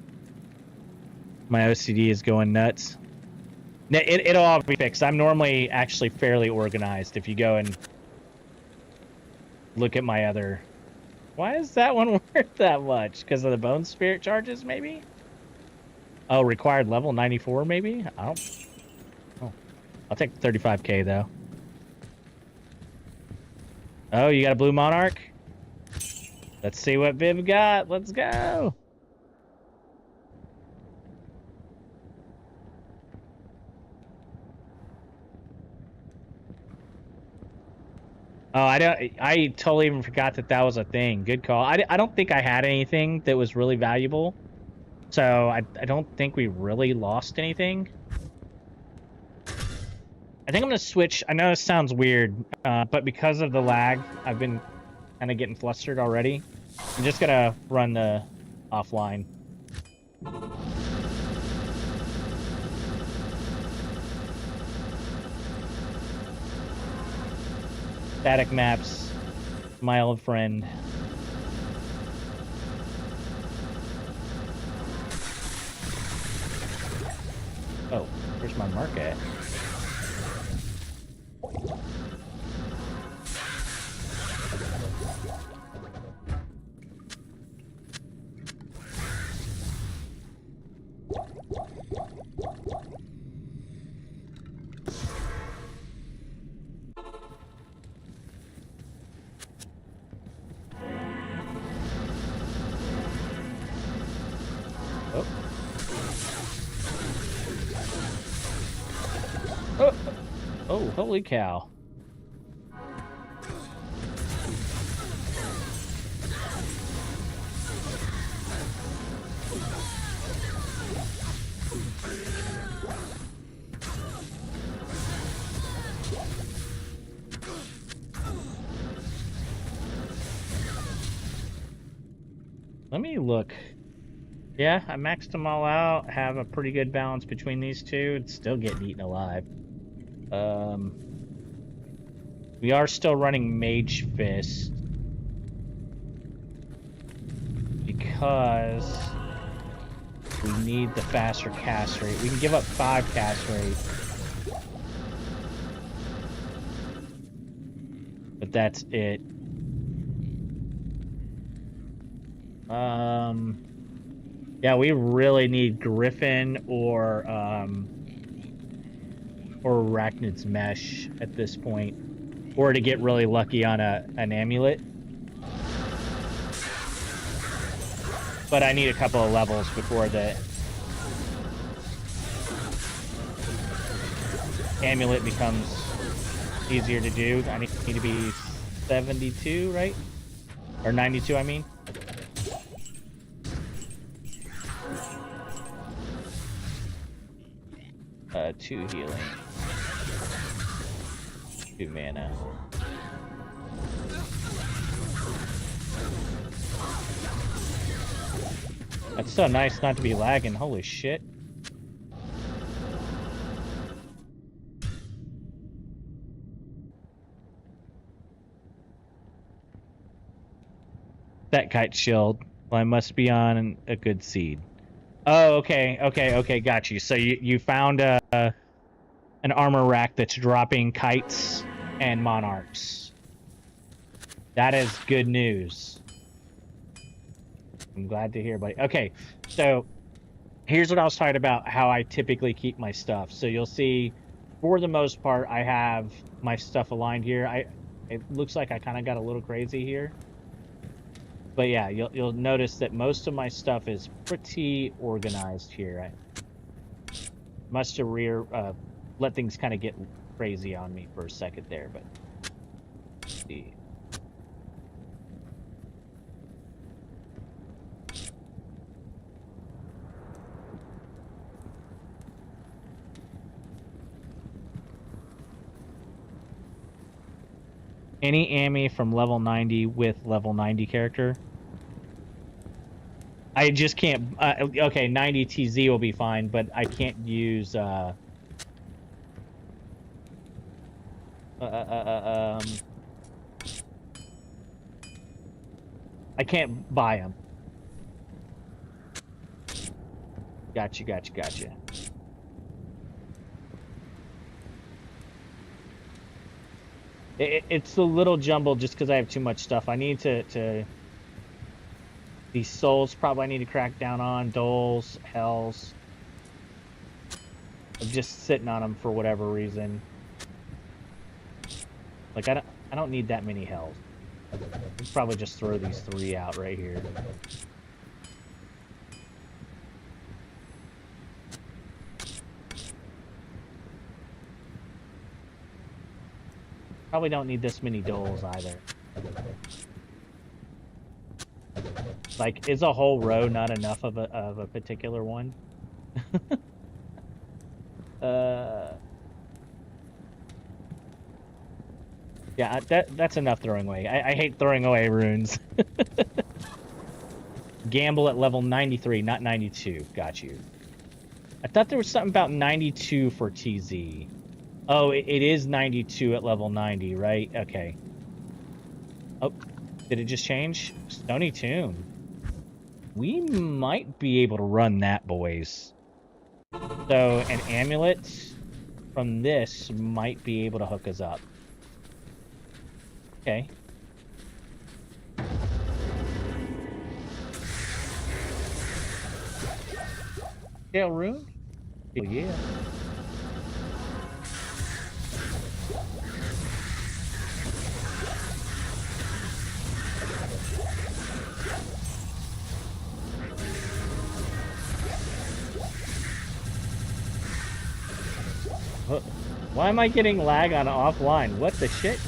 My OCD is going nuts. It'll all be fixed. I'm normally actually fairly organized. If you go and look at my other... Why is that one worth that much? Because of the bone spirit charges, maybe? Oh, required level 94, maybe? I don't... Oh. I'll take the 35k, though. Oh, you got a blue monarch? Let's see what Viv got. Let's go! Oh, I totally even forgot that was a thing. Good call. I don't think I had anything that was really valuable. So I don't think we really lost anything. I think I'm gonna switch. I know this sounds weird, but because of the lag, I've been kind of getting flustered already. I'm just gonna run the offline. Static maps, my old friend. my mark at? Oh, holy cow. Let me look. Yeah, I maxed them all out, have a pretty good balance between these two. It's still getting eaten alive. We are still running Mage Fist because we need the faster cast rate. We can give up 5 cast rate, but that's it. Yeah, we really need Griffin or Arachnid's Mesh at this point, or to get really lucky on an amulet. But I need a couple of levels before the amulet becomes easier to do. I need to be 72, right? Or 92, I mean. 2 healing. 2 mana. That's so nice not to be lagging. Holy shit. That kite shield. Well, I must be on a good seed. Oh, okay, got you. So you found an armor rack that's dropping kites and monarchs. That is good news. I'm glad to hear, buddy. Okay, so here's what I was talking about, how I typically keep my stuff. So you'll see, for the most part, I have my stuff aligned here. It looks like I kind of got a little crazy here. But yeah, you'll notice that most of my stuff is pretty organized here. I must have let things kind of get crazy on me for a second there, but let's see. Any Ami from level 90 with level 90 character? I just can't. Okay, 90 TZ will be fine, but I can't use. I can't buy them. Gotcha. It's a little jumbled just because I have too much stuff. I need to these souls probably I need to crack down on. Doles, hells. I'm just sitting on them for whatever reason. Like I don't need that many hells. Let's probably just throw these 3 out right here. Probably don't need this many doles either. Like, is a whole row not enough of a particular one? Yeah, that's enough throwing away. I hate throwing away runes. Gamble at level 93, not 92. Got you. I thought there was something about 92 for TZ. Oh, it is 92 at level 90, right? Okay. Oh, did it just change? Stony Tomb. We might be able to run that, boys. So an amulet from this might be able to hook us up. Okay. Scale rune? Oh, yeah. Why am I getting lag on offline? What the shit?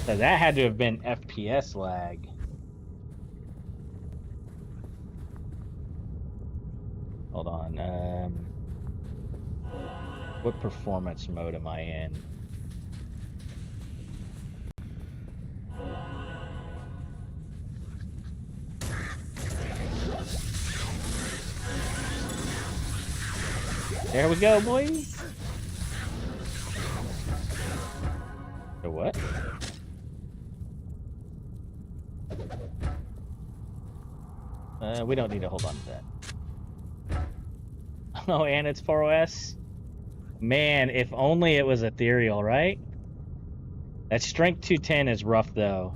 So that had to have been FPS lag. Hold on. What performance mode am I in? There we go, boys. So what? We don't need to hold on to that. Oh, and it's 4OS? Man, if only it was ethereal, right? That strength 210 is rough, though.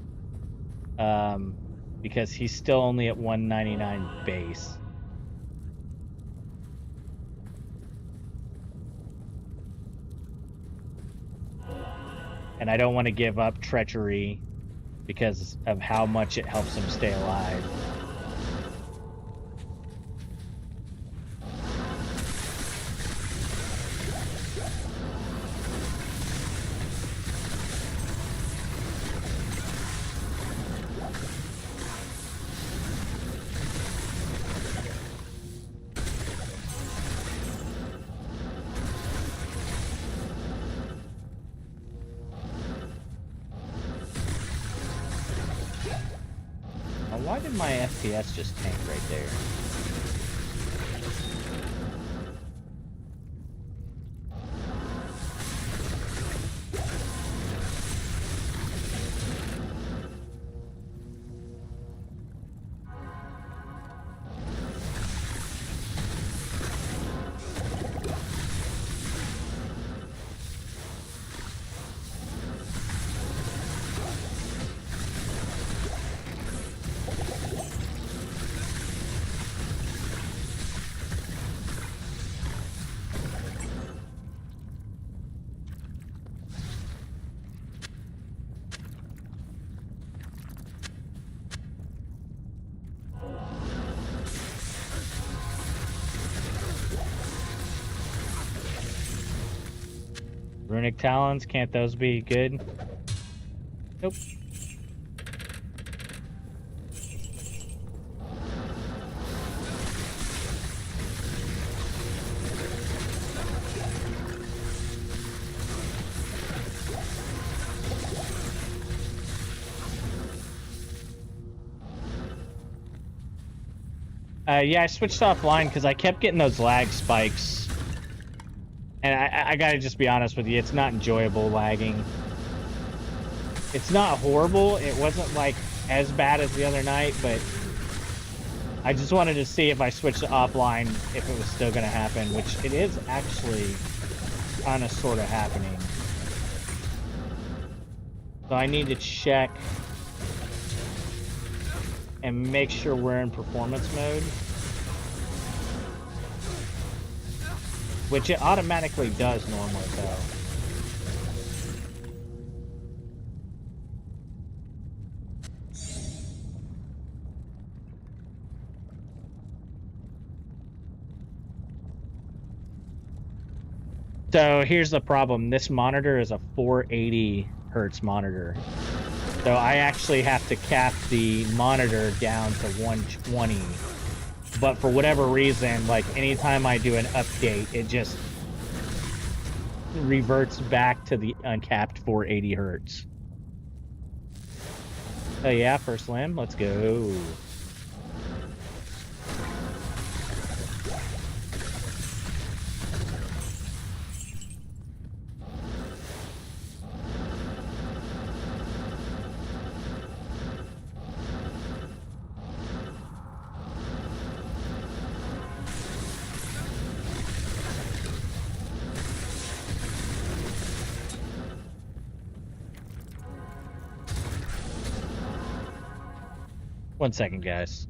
Because he's still only at 199 base. And I don't want to give up treachery because of how much it helps him stay alive. Why did my FPS just tank right there? Runic Talons, can't those be good? Nope. Yeah, I switched offline because I kept getting those lag spikes. And I gotta just be honest with you, it's not enjoyable lagging. It's not horrible. It wasn't like as bad as the other night, but I just wanted to see if I switched to offline if it was still gonna happen, which it is actually kind of sort of happening. So I need to check and make sure we're in performance mode. Which it automatically does normally, though. So here's the problem. This monitor is a 480 hertz monitor. So I actually have to cap the monitor down to 120. But for whatever reason, like anytime I do an update, it just reverts back to the uncapped 480 hertz. Oh yeah, first limb, let's go. 1 second, guys.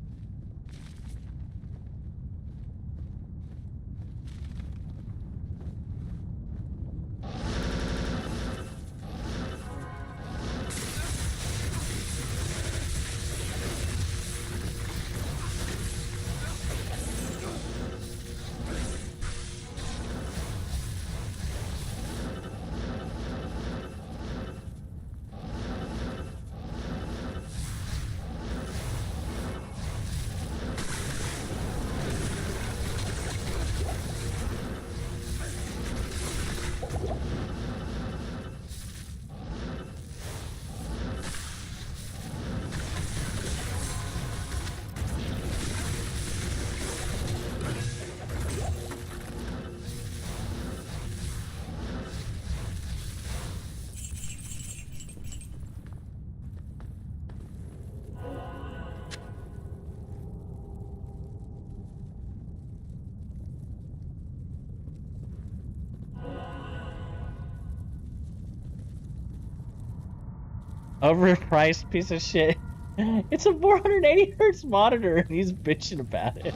Overpriced piece of shit. It's a 480 hertz monitor and he's bitching about it.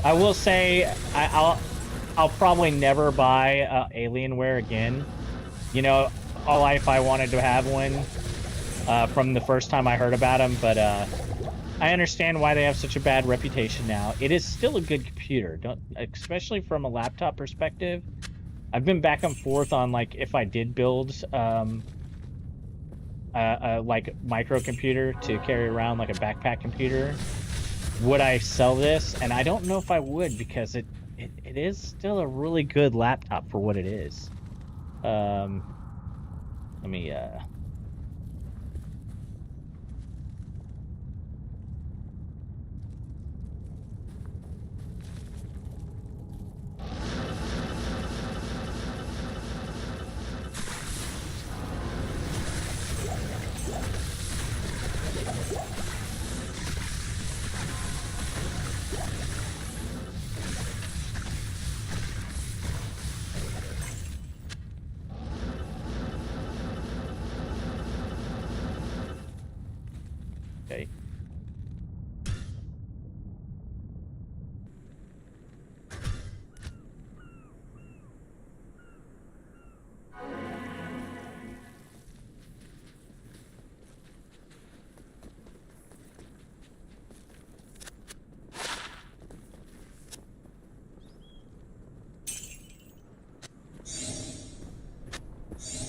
I will say I'll probably never buy Alienware again. You know, all life I wanted to have one from the first time I heard about them, but I understand why they have such a bad reputation now. It is still a good computer, especially from a laptop perspective. I've been back and forth on like if I did build like microcomputer to carry around like a backpack computer, would I sell this? And I don't know if I would, because it is still a really good laptop for what it is. Let me okay.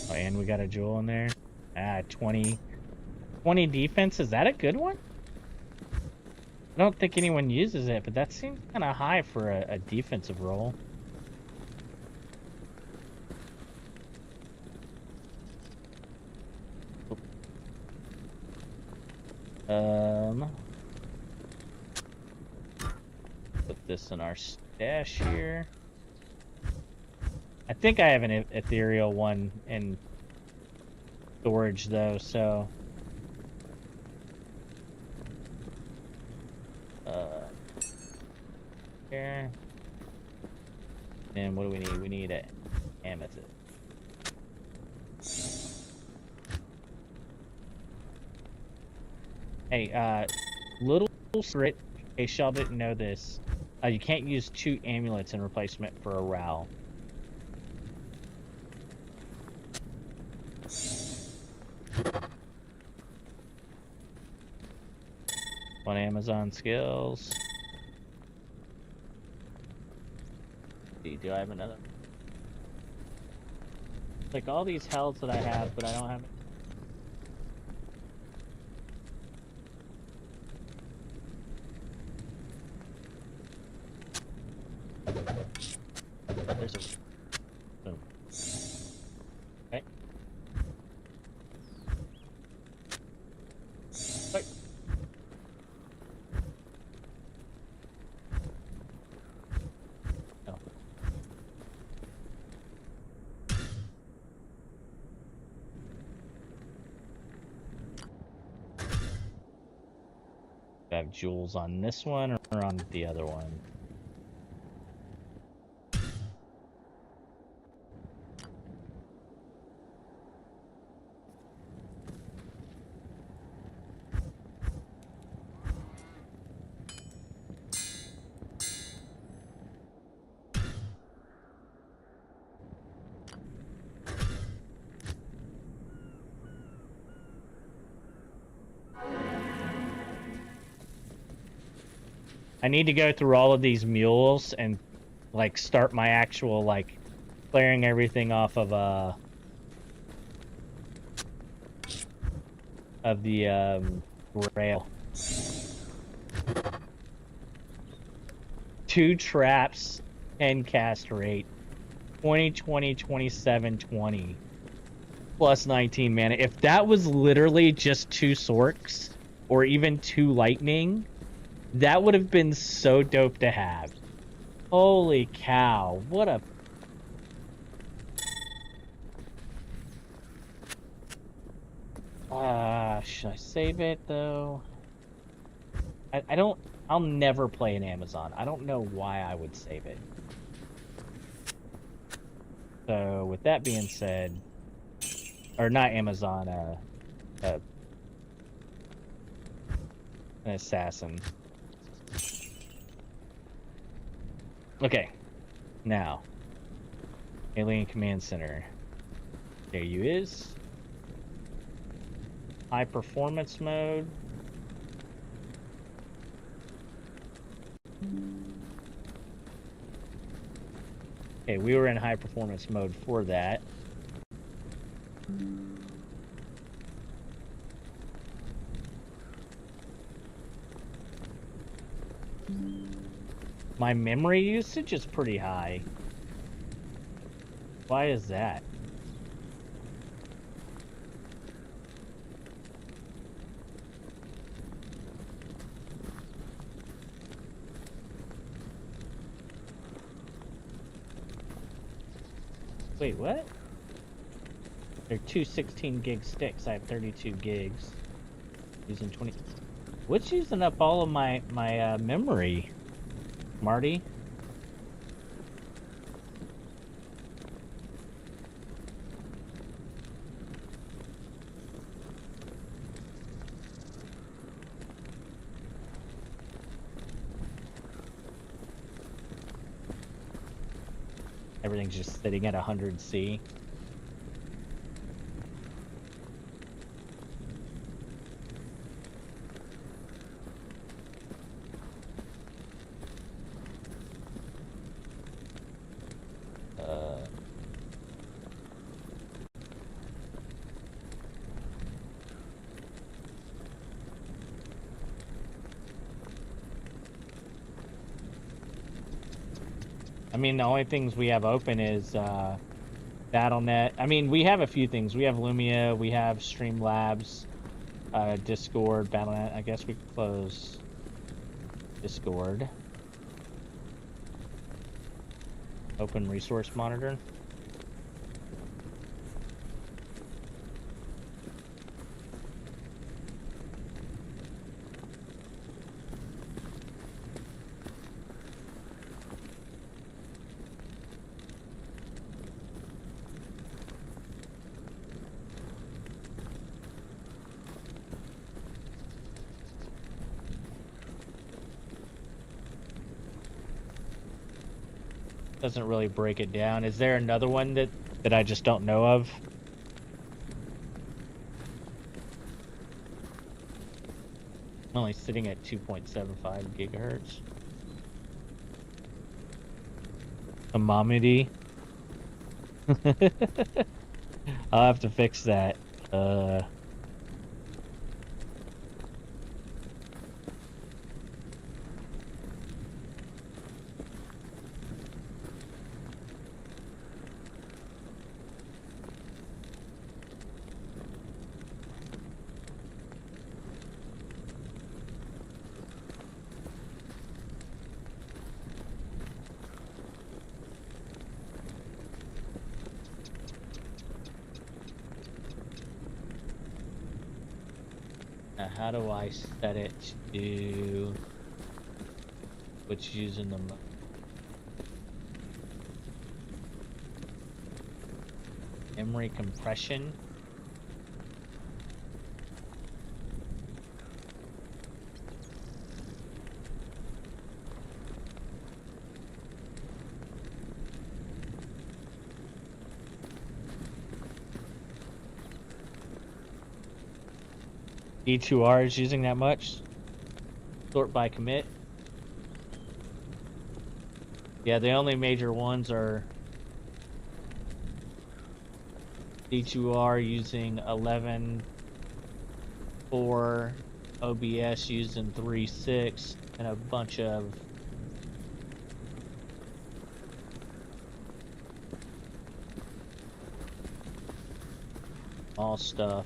Oh, and we got a jewel in there. 20 defense. Is that a good one? I don't think anyone uses it, but that seems kind of high for a defensive role. Put this in our stash here. I think I have an ethereal one in storage though, so here. And what do we need? We need an amethyst. Hey, little secret, in case y'all didn't know this, you can't use 2 amulets in replacement for a RAL. On Amazon skills. Do I have another? Like all these hells that I have, but I don't have. There's a. Boom. Okay. Wait. No. have jewels on this one or on the other one? I need to go through all of these mules and like start my actual like clearing everything off of the rail. 2 traps, 10 cast rate, 20, 20, 27, 20, plus 19 mana. If that was literally just 2 sorks or even 2 lightning, that would have been so dope to have. Holy cow, what a... should I save it, though? I don't... I'll never play in Amazon. I don't know why I would save it. So, with that being said... Or not Amazon, an assassin. Okay. Now. Alien Command Center. There you is. High performance mode. Okay, we were in high performance mode for that. My memory usage is pretty high. Why is that? Wait, what? They're 2 16 gig sticks. I have 32 gigs. Using 20. What's using up all of my memory, Marty? Everything's just sitting at 100C. I mean, the only things we have open is BattleNet. I mean, we have a few things. We have Lumia, we have Streamlabs, Discord, BattleNet. I guess we could close Discord. Open Resource Monitor. Doesn't really break it down. Is there another one that I just don't know of? I'm only sitting at 2.75 gigahertz. Amamidi. I'll have to fix that. how do I set it to what's using the most? Memory compression. D2R is using that much. Sort by commit. Yeah, the only major ones are D2R using 11.4, OBS using 3.6, and a bunch of small stuff.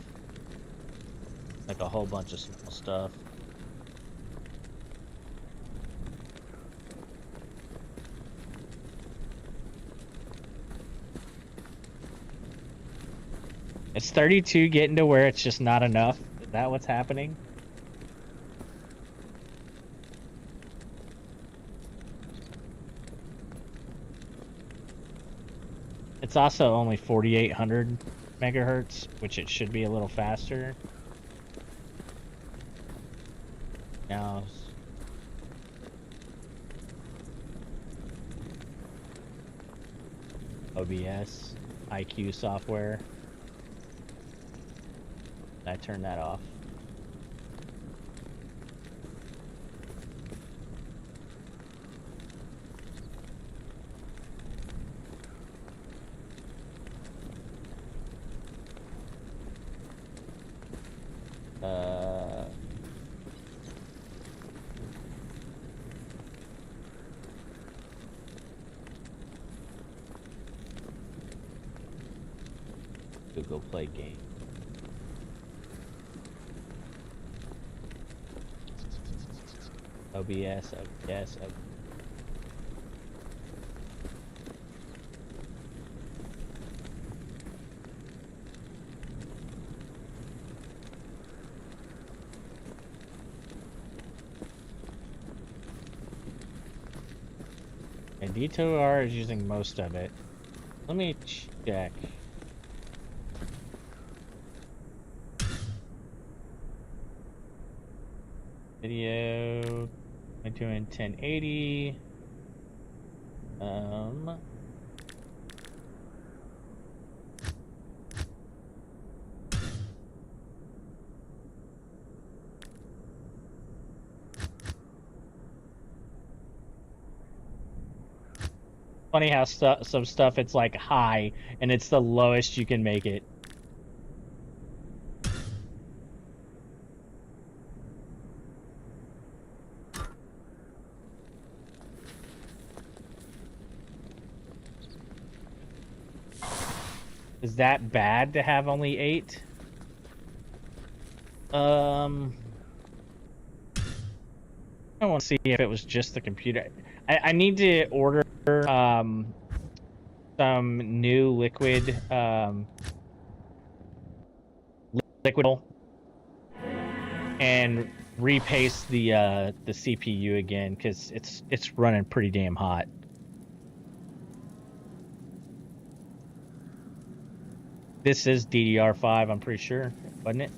Like a whole bunch of small stuff. It's 32 getting to where it's just not enough. Is that what's happening? It's also only 4,800 megahertz, which it should be a little faster. Now, OBS, IQ software. I turn that off. Go play game. OBS, OBS, OBS. And D2R is using most of it. Let me check. Video, I'm doing 1080. Funny how some stuff it's like high and it's the lowest you can make it. Is that bad to have only 8? I want to see if it was just the computer. I need to order some new liquid liquid and repaste the CPU again because it's running pretty damn hot. This is DDR5, I'm pretty sure, wasn't it?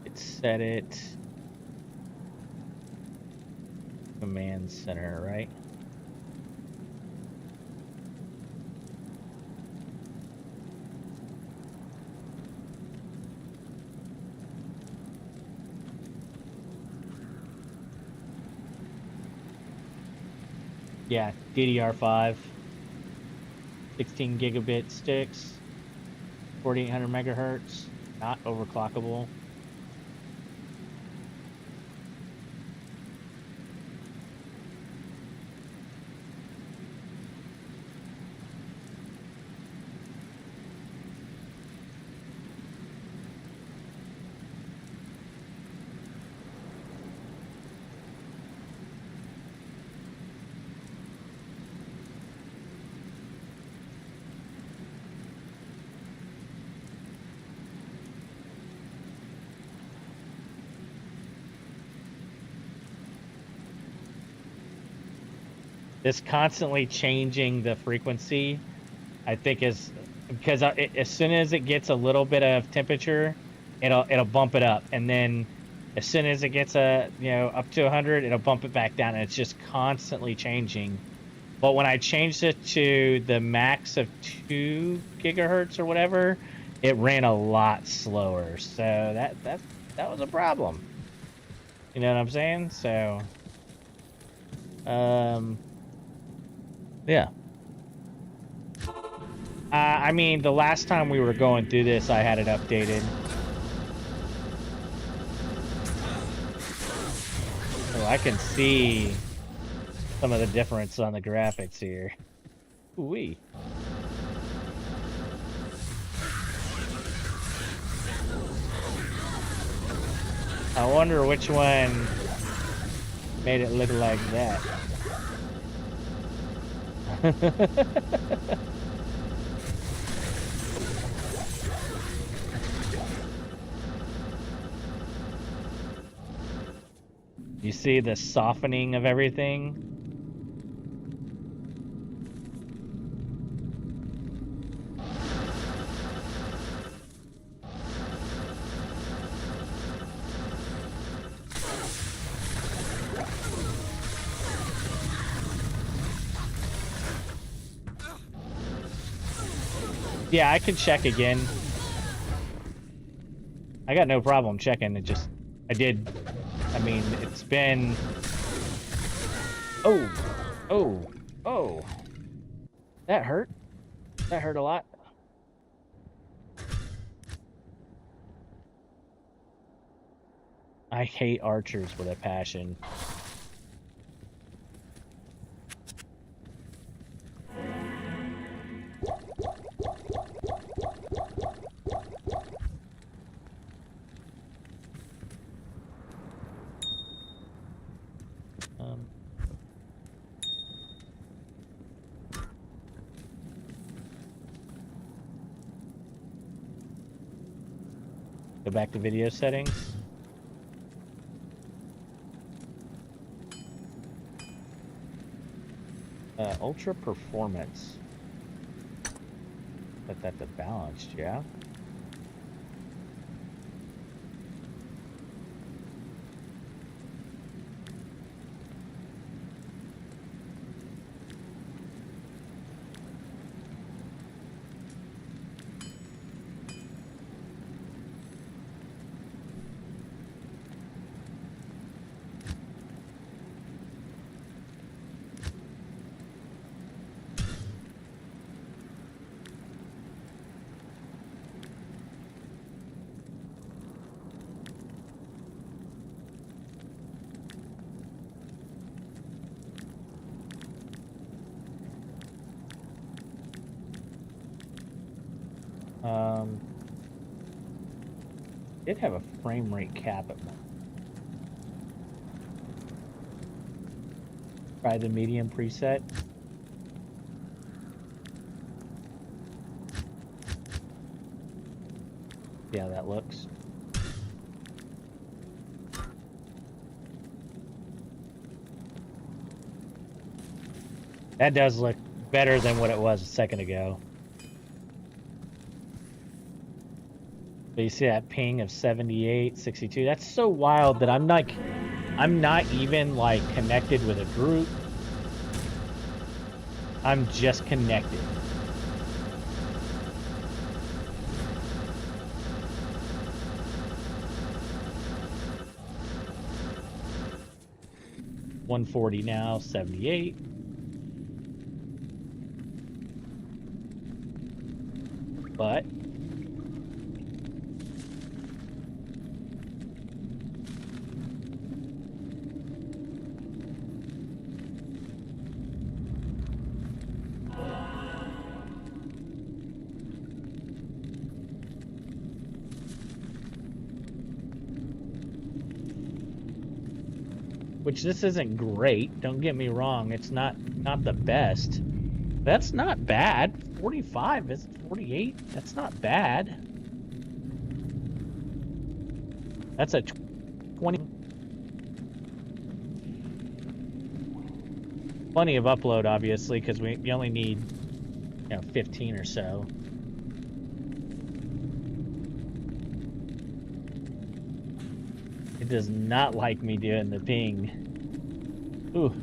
It set it command center, right? Yeah, DDR5, 16 gigabit sticks, 4800 megahertz, not overclockable. this constantly changing the frequency, I think is because as soon as it gets a little bit of temperature, it'll bump it up, and then as soon as it gets up to 100, it'll bump it back down, and it's just constantly changing. But when I changed it to the max of 2 gigahertz or whatever, it ran a lot slower. So that was a problem. You know what I'm saying? So, yeah. I mean, the last time we were going through this, I had it updated. So I can see some of the difference on the graphics here. Ooh-wee. I wonder which one made it look like that. You see the softening of everything? Yeah, I can check again. I got no problem checking. I mean, it's been... Oh. That hurt. That hurt a lot. I hate archers with a passion. Go back to video settings. Ultra performance. Set that to balanced, yeah. Did have a frame rate cap at one. Try the medium preset. See how that looks. That does look better than what it was a second ago. But you see that ping of 78, 62. That's so wild that I'm not even like connected with a group. I'm just connected. $140 now, 78. But which this isn't great, don't get me wrong, it's not the best. That's not bad. 45 is 48. That's not bad. That's a 20. Plenty of upload, obviously, because we only need, 15 or so. It does not like me doing the ping. Ooh.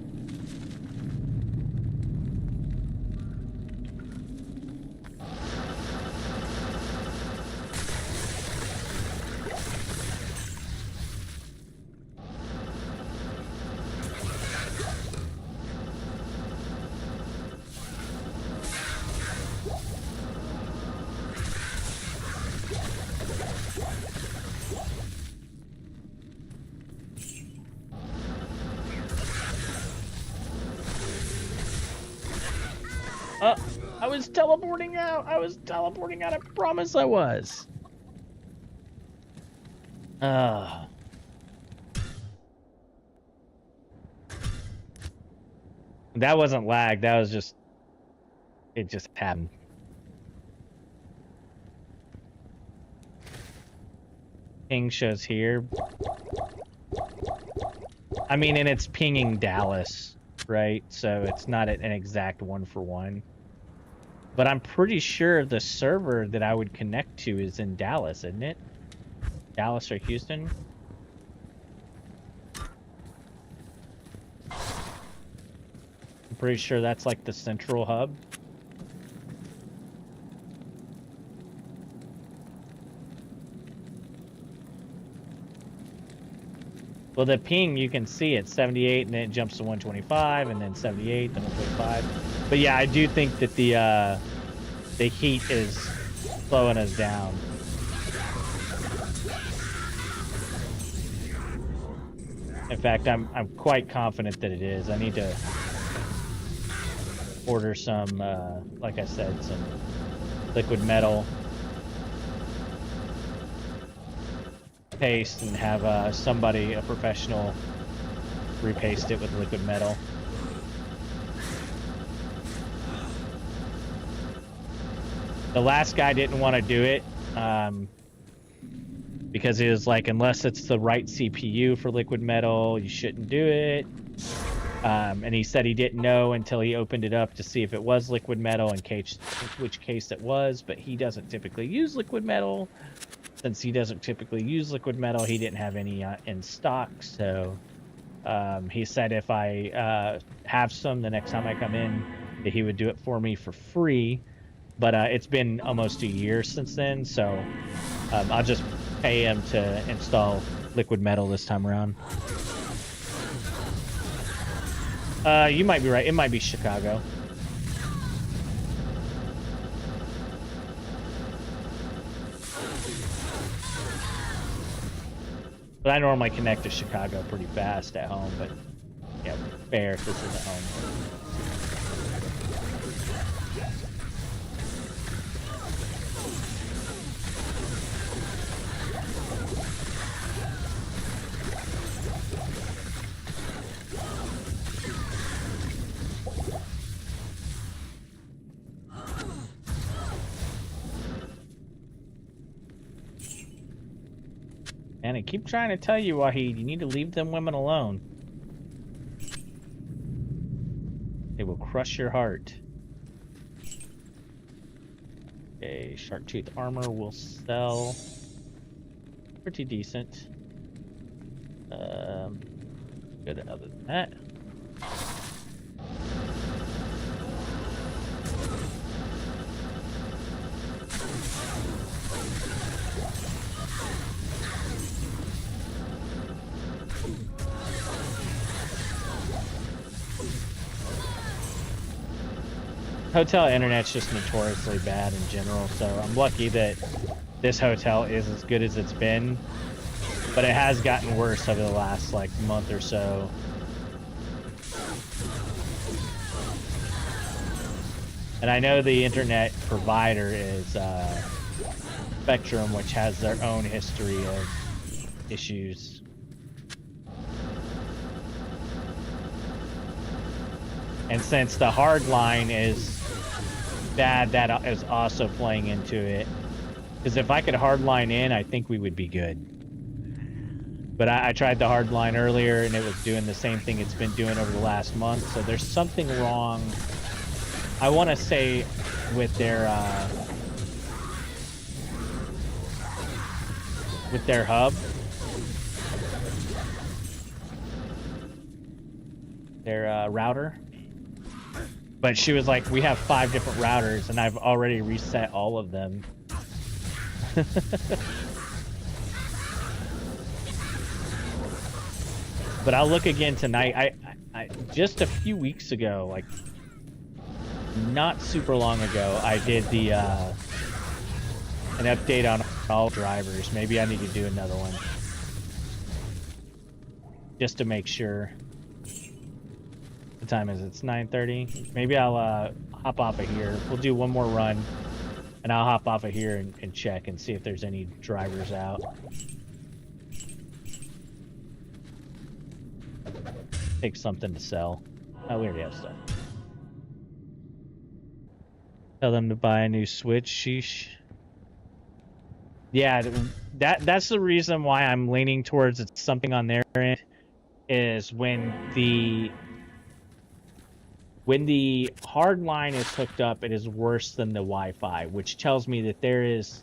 I was teleporting out. I promise I was. That wasn't lag. That was just... It just happened. Ping shows here. I mean, and it's pinging Dallas, right? So it's not an exact 1-for-1. But I'm pretty sure the server that I would connect to is in Dallas, isn't it? Dallas or Houston? I'm pretty sure that's like the central hub. Well, the ping, you can see it's 78, and then it jumps to 125, and then 78, then 125. But yeah, I do think that the heat is slowing us down. In fact, I'm quite confident that it is. I need to order some, like I said, some liquid metal paste and have somebody, a professional, repaste it with liquid metal. The last guy didn't want to do it because he was like, unless it's the right CPU for liquid metal, you shouldn't do it. And he said he didn't know until he opened it up to see if it was liquid metal, in which case it was, but he doesn't typically use liquid metal. Since he doesn't typically use liquid metal, he didn't have any in stock, so he said if I have some the next time I come in, that he would do it for me for free. But it's been almost a year since then, so I'll just pay him to install liquid metal this time around. You might be right. It might be Chicago. But I normally connect to Chicago pretty fast at home, but yeah, fair if this is at home. And I keep trying to tell you, Wahid, you need to leave them women alone. They will crush your heart. Okay, shark tooth armor will sell. Pretty decent. Good other than that. Hotel internet's just notoriously bad in general, so I'm lucky that this hotel is as good as it's been, but it has gotten worse over the last like month or so. And I know the internet provider is Spectrum, which has their own history of issues. And since the hard line is bad, that is also playing into it. Because if I could hardline in, I think we would be good. But I tried the hard line earlier, and it was doing the same thing it's been doing over the last month. So there's something wrong, I want to say, with their hub. Their router. But she was like, we have 5 different routers, and I've already reset all of them. But I'll look again tonight. I just a few weeks ago, like not super long ago, I did the an update on all drivers. Maybe I need to do another one just to make sure. What time is it? It's 9:30. Maybe I'll hop off of here. We'll do one more run, and I'll hop off of here and check and see if there's any drivers out. Take something to sell. Oh, we already have stuff. Tell them to buy a new Switch. Sheesh. Yeah, that's the reason why I'm leaning towards it's something on their end. Is when the hard line is hooked up, it is worse than the Wi-Fi, which tells me that there is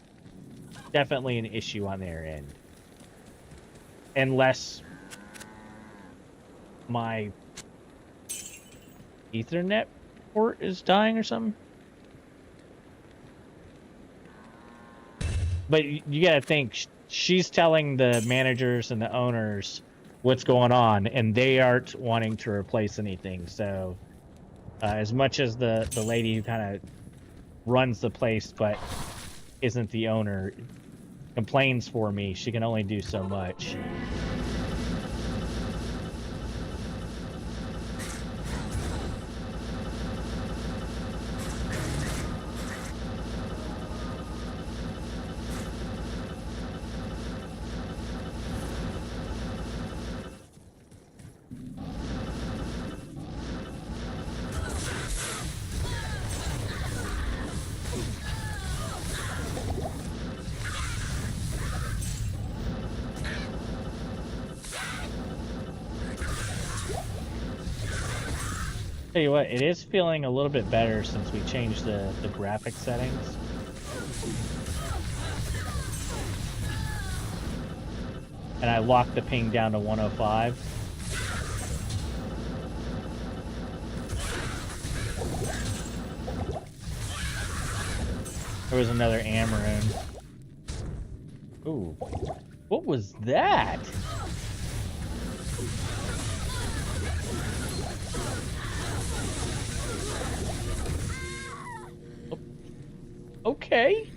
definitely an issue on their end. Unless my Ethernet port is dying or something. But you gotta think, she's telling the managers and the owners what's going on, and they aren't wanting to replace anything. So as much as the lady who kind of runs the place but isn't the owner complains for me, she can only do so much. Tell you what, it is feeling a little bit better since we changed the graphic settings. And I locked the ping down to 105. There was another Amaroon. Ooh, what was that? Okay.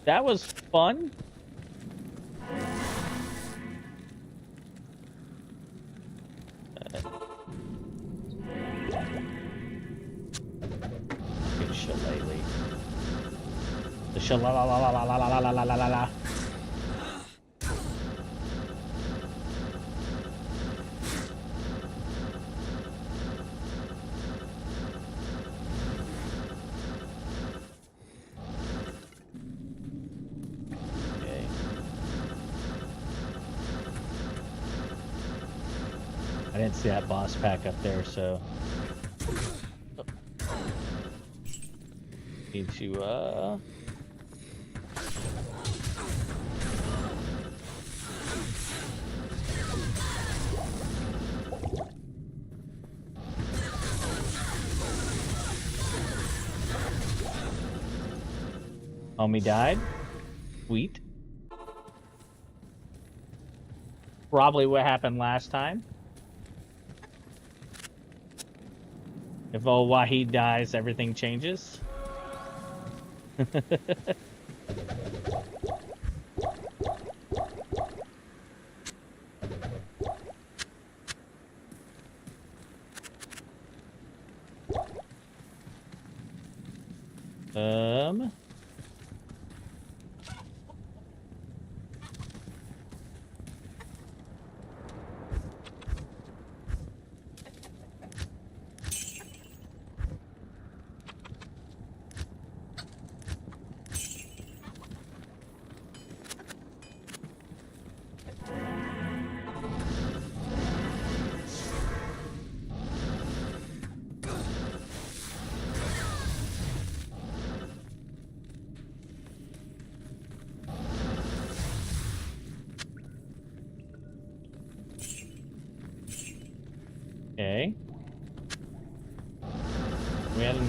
That was fun. Good shillelagh. The shillelagh. I didn't see that boss pack up there, so need to homie died. Sweet. Probably what happened last time. If old Wahid dies, everything changes.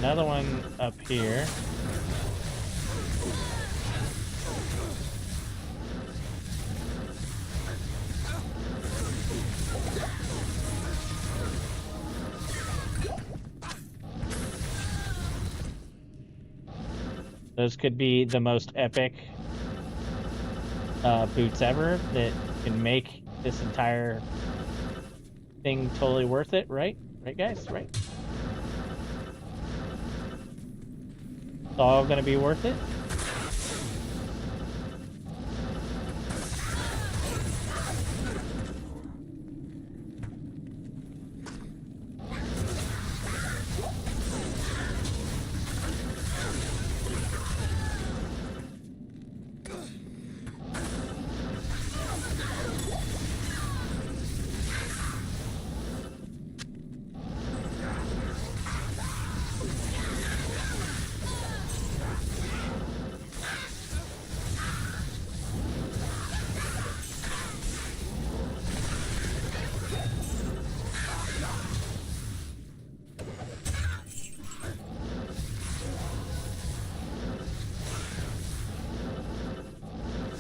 another one up here. Those could be the most epic boots ever that can make this entire thing totally worth it, right? Right, guys? Right? It's all gonna be worth it.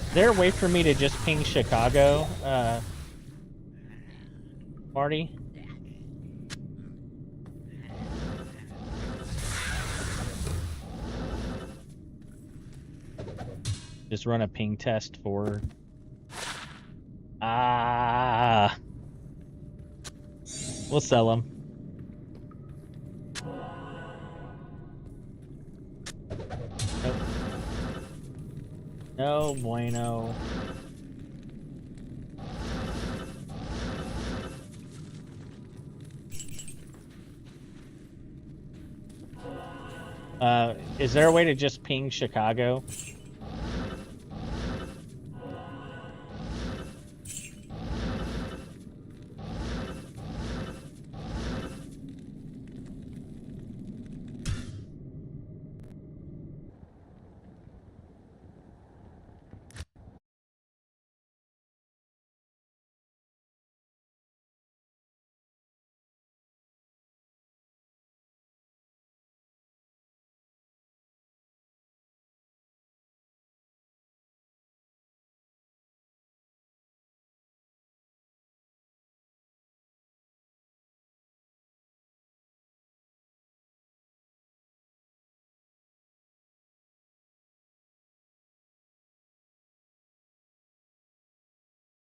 Is there a way for me to just ping Chicago, Marty? Just run a ping test for... Ah! We'll sell them. Nope. No bueno. Is there a way to just ping Chicago?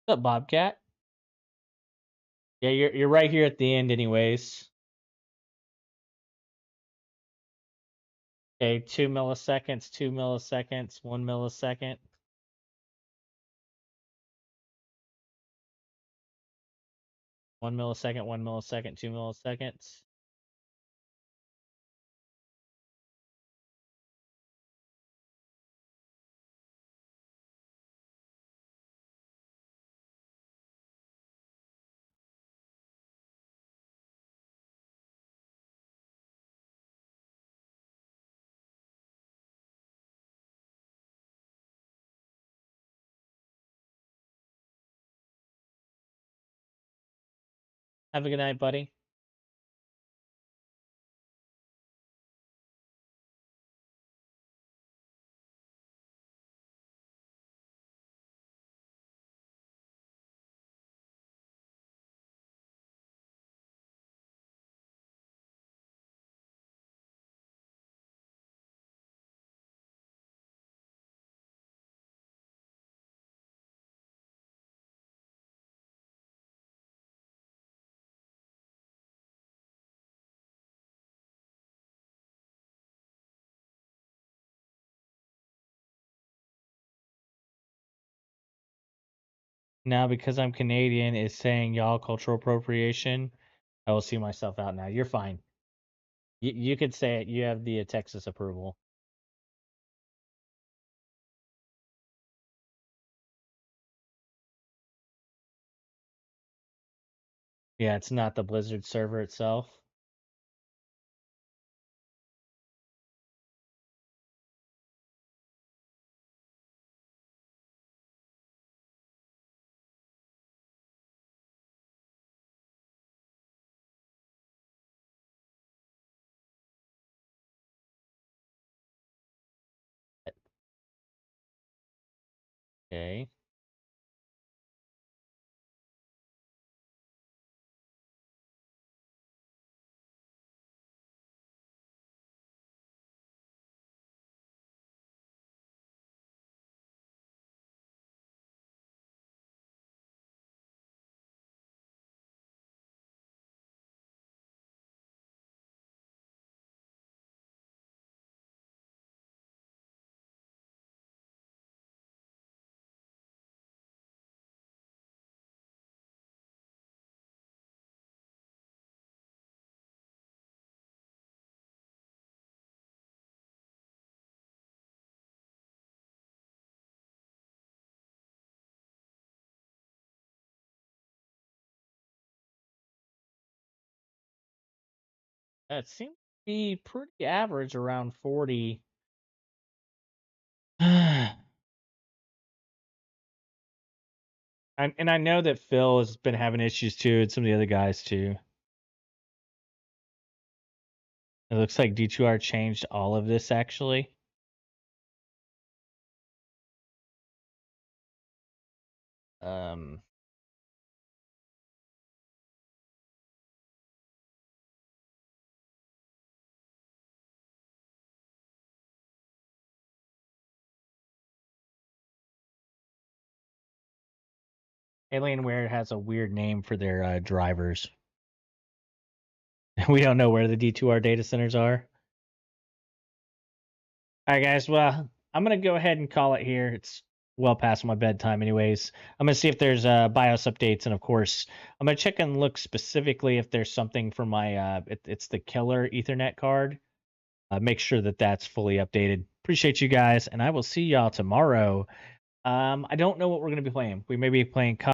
What's up, Bobcat? Yeah, you're right here at the end anyways. Okay, 2 milliseconds, 2 milliseconds, 1 millisecond. 1 millisecond, 1 millisecond, 2 milliseconds. Have a good night, buddy. Now, because I'm Canadian, is saying y'all cultural appropriation. I will see myself out now. You're fine. You could say it. You have the Texas approval. Yeah, it's not the Blizzard server itself. Okay. That seems to be pretty average around 40. And I know that Phil has been having issues too, and some of the other guys too. It looks like D2R changed all of this actually. Um, Alienware has a weird name for their drivers. We don't know where the D2R data centers are. All right, guys. Well, I'm gonna go ahead and call it here. It's well past my bedtime, anyways. I'm gonna see if there's BIOS updates, and of course, I'm gonna check and look specifically if there's something for my it's the killer Ethernet card. Make sure that that's fully updated. Appreciate you guys, and I will see y'all tomorrow. I don't know what we're gonna be playing. We may be playing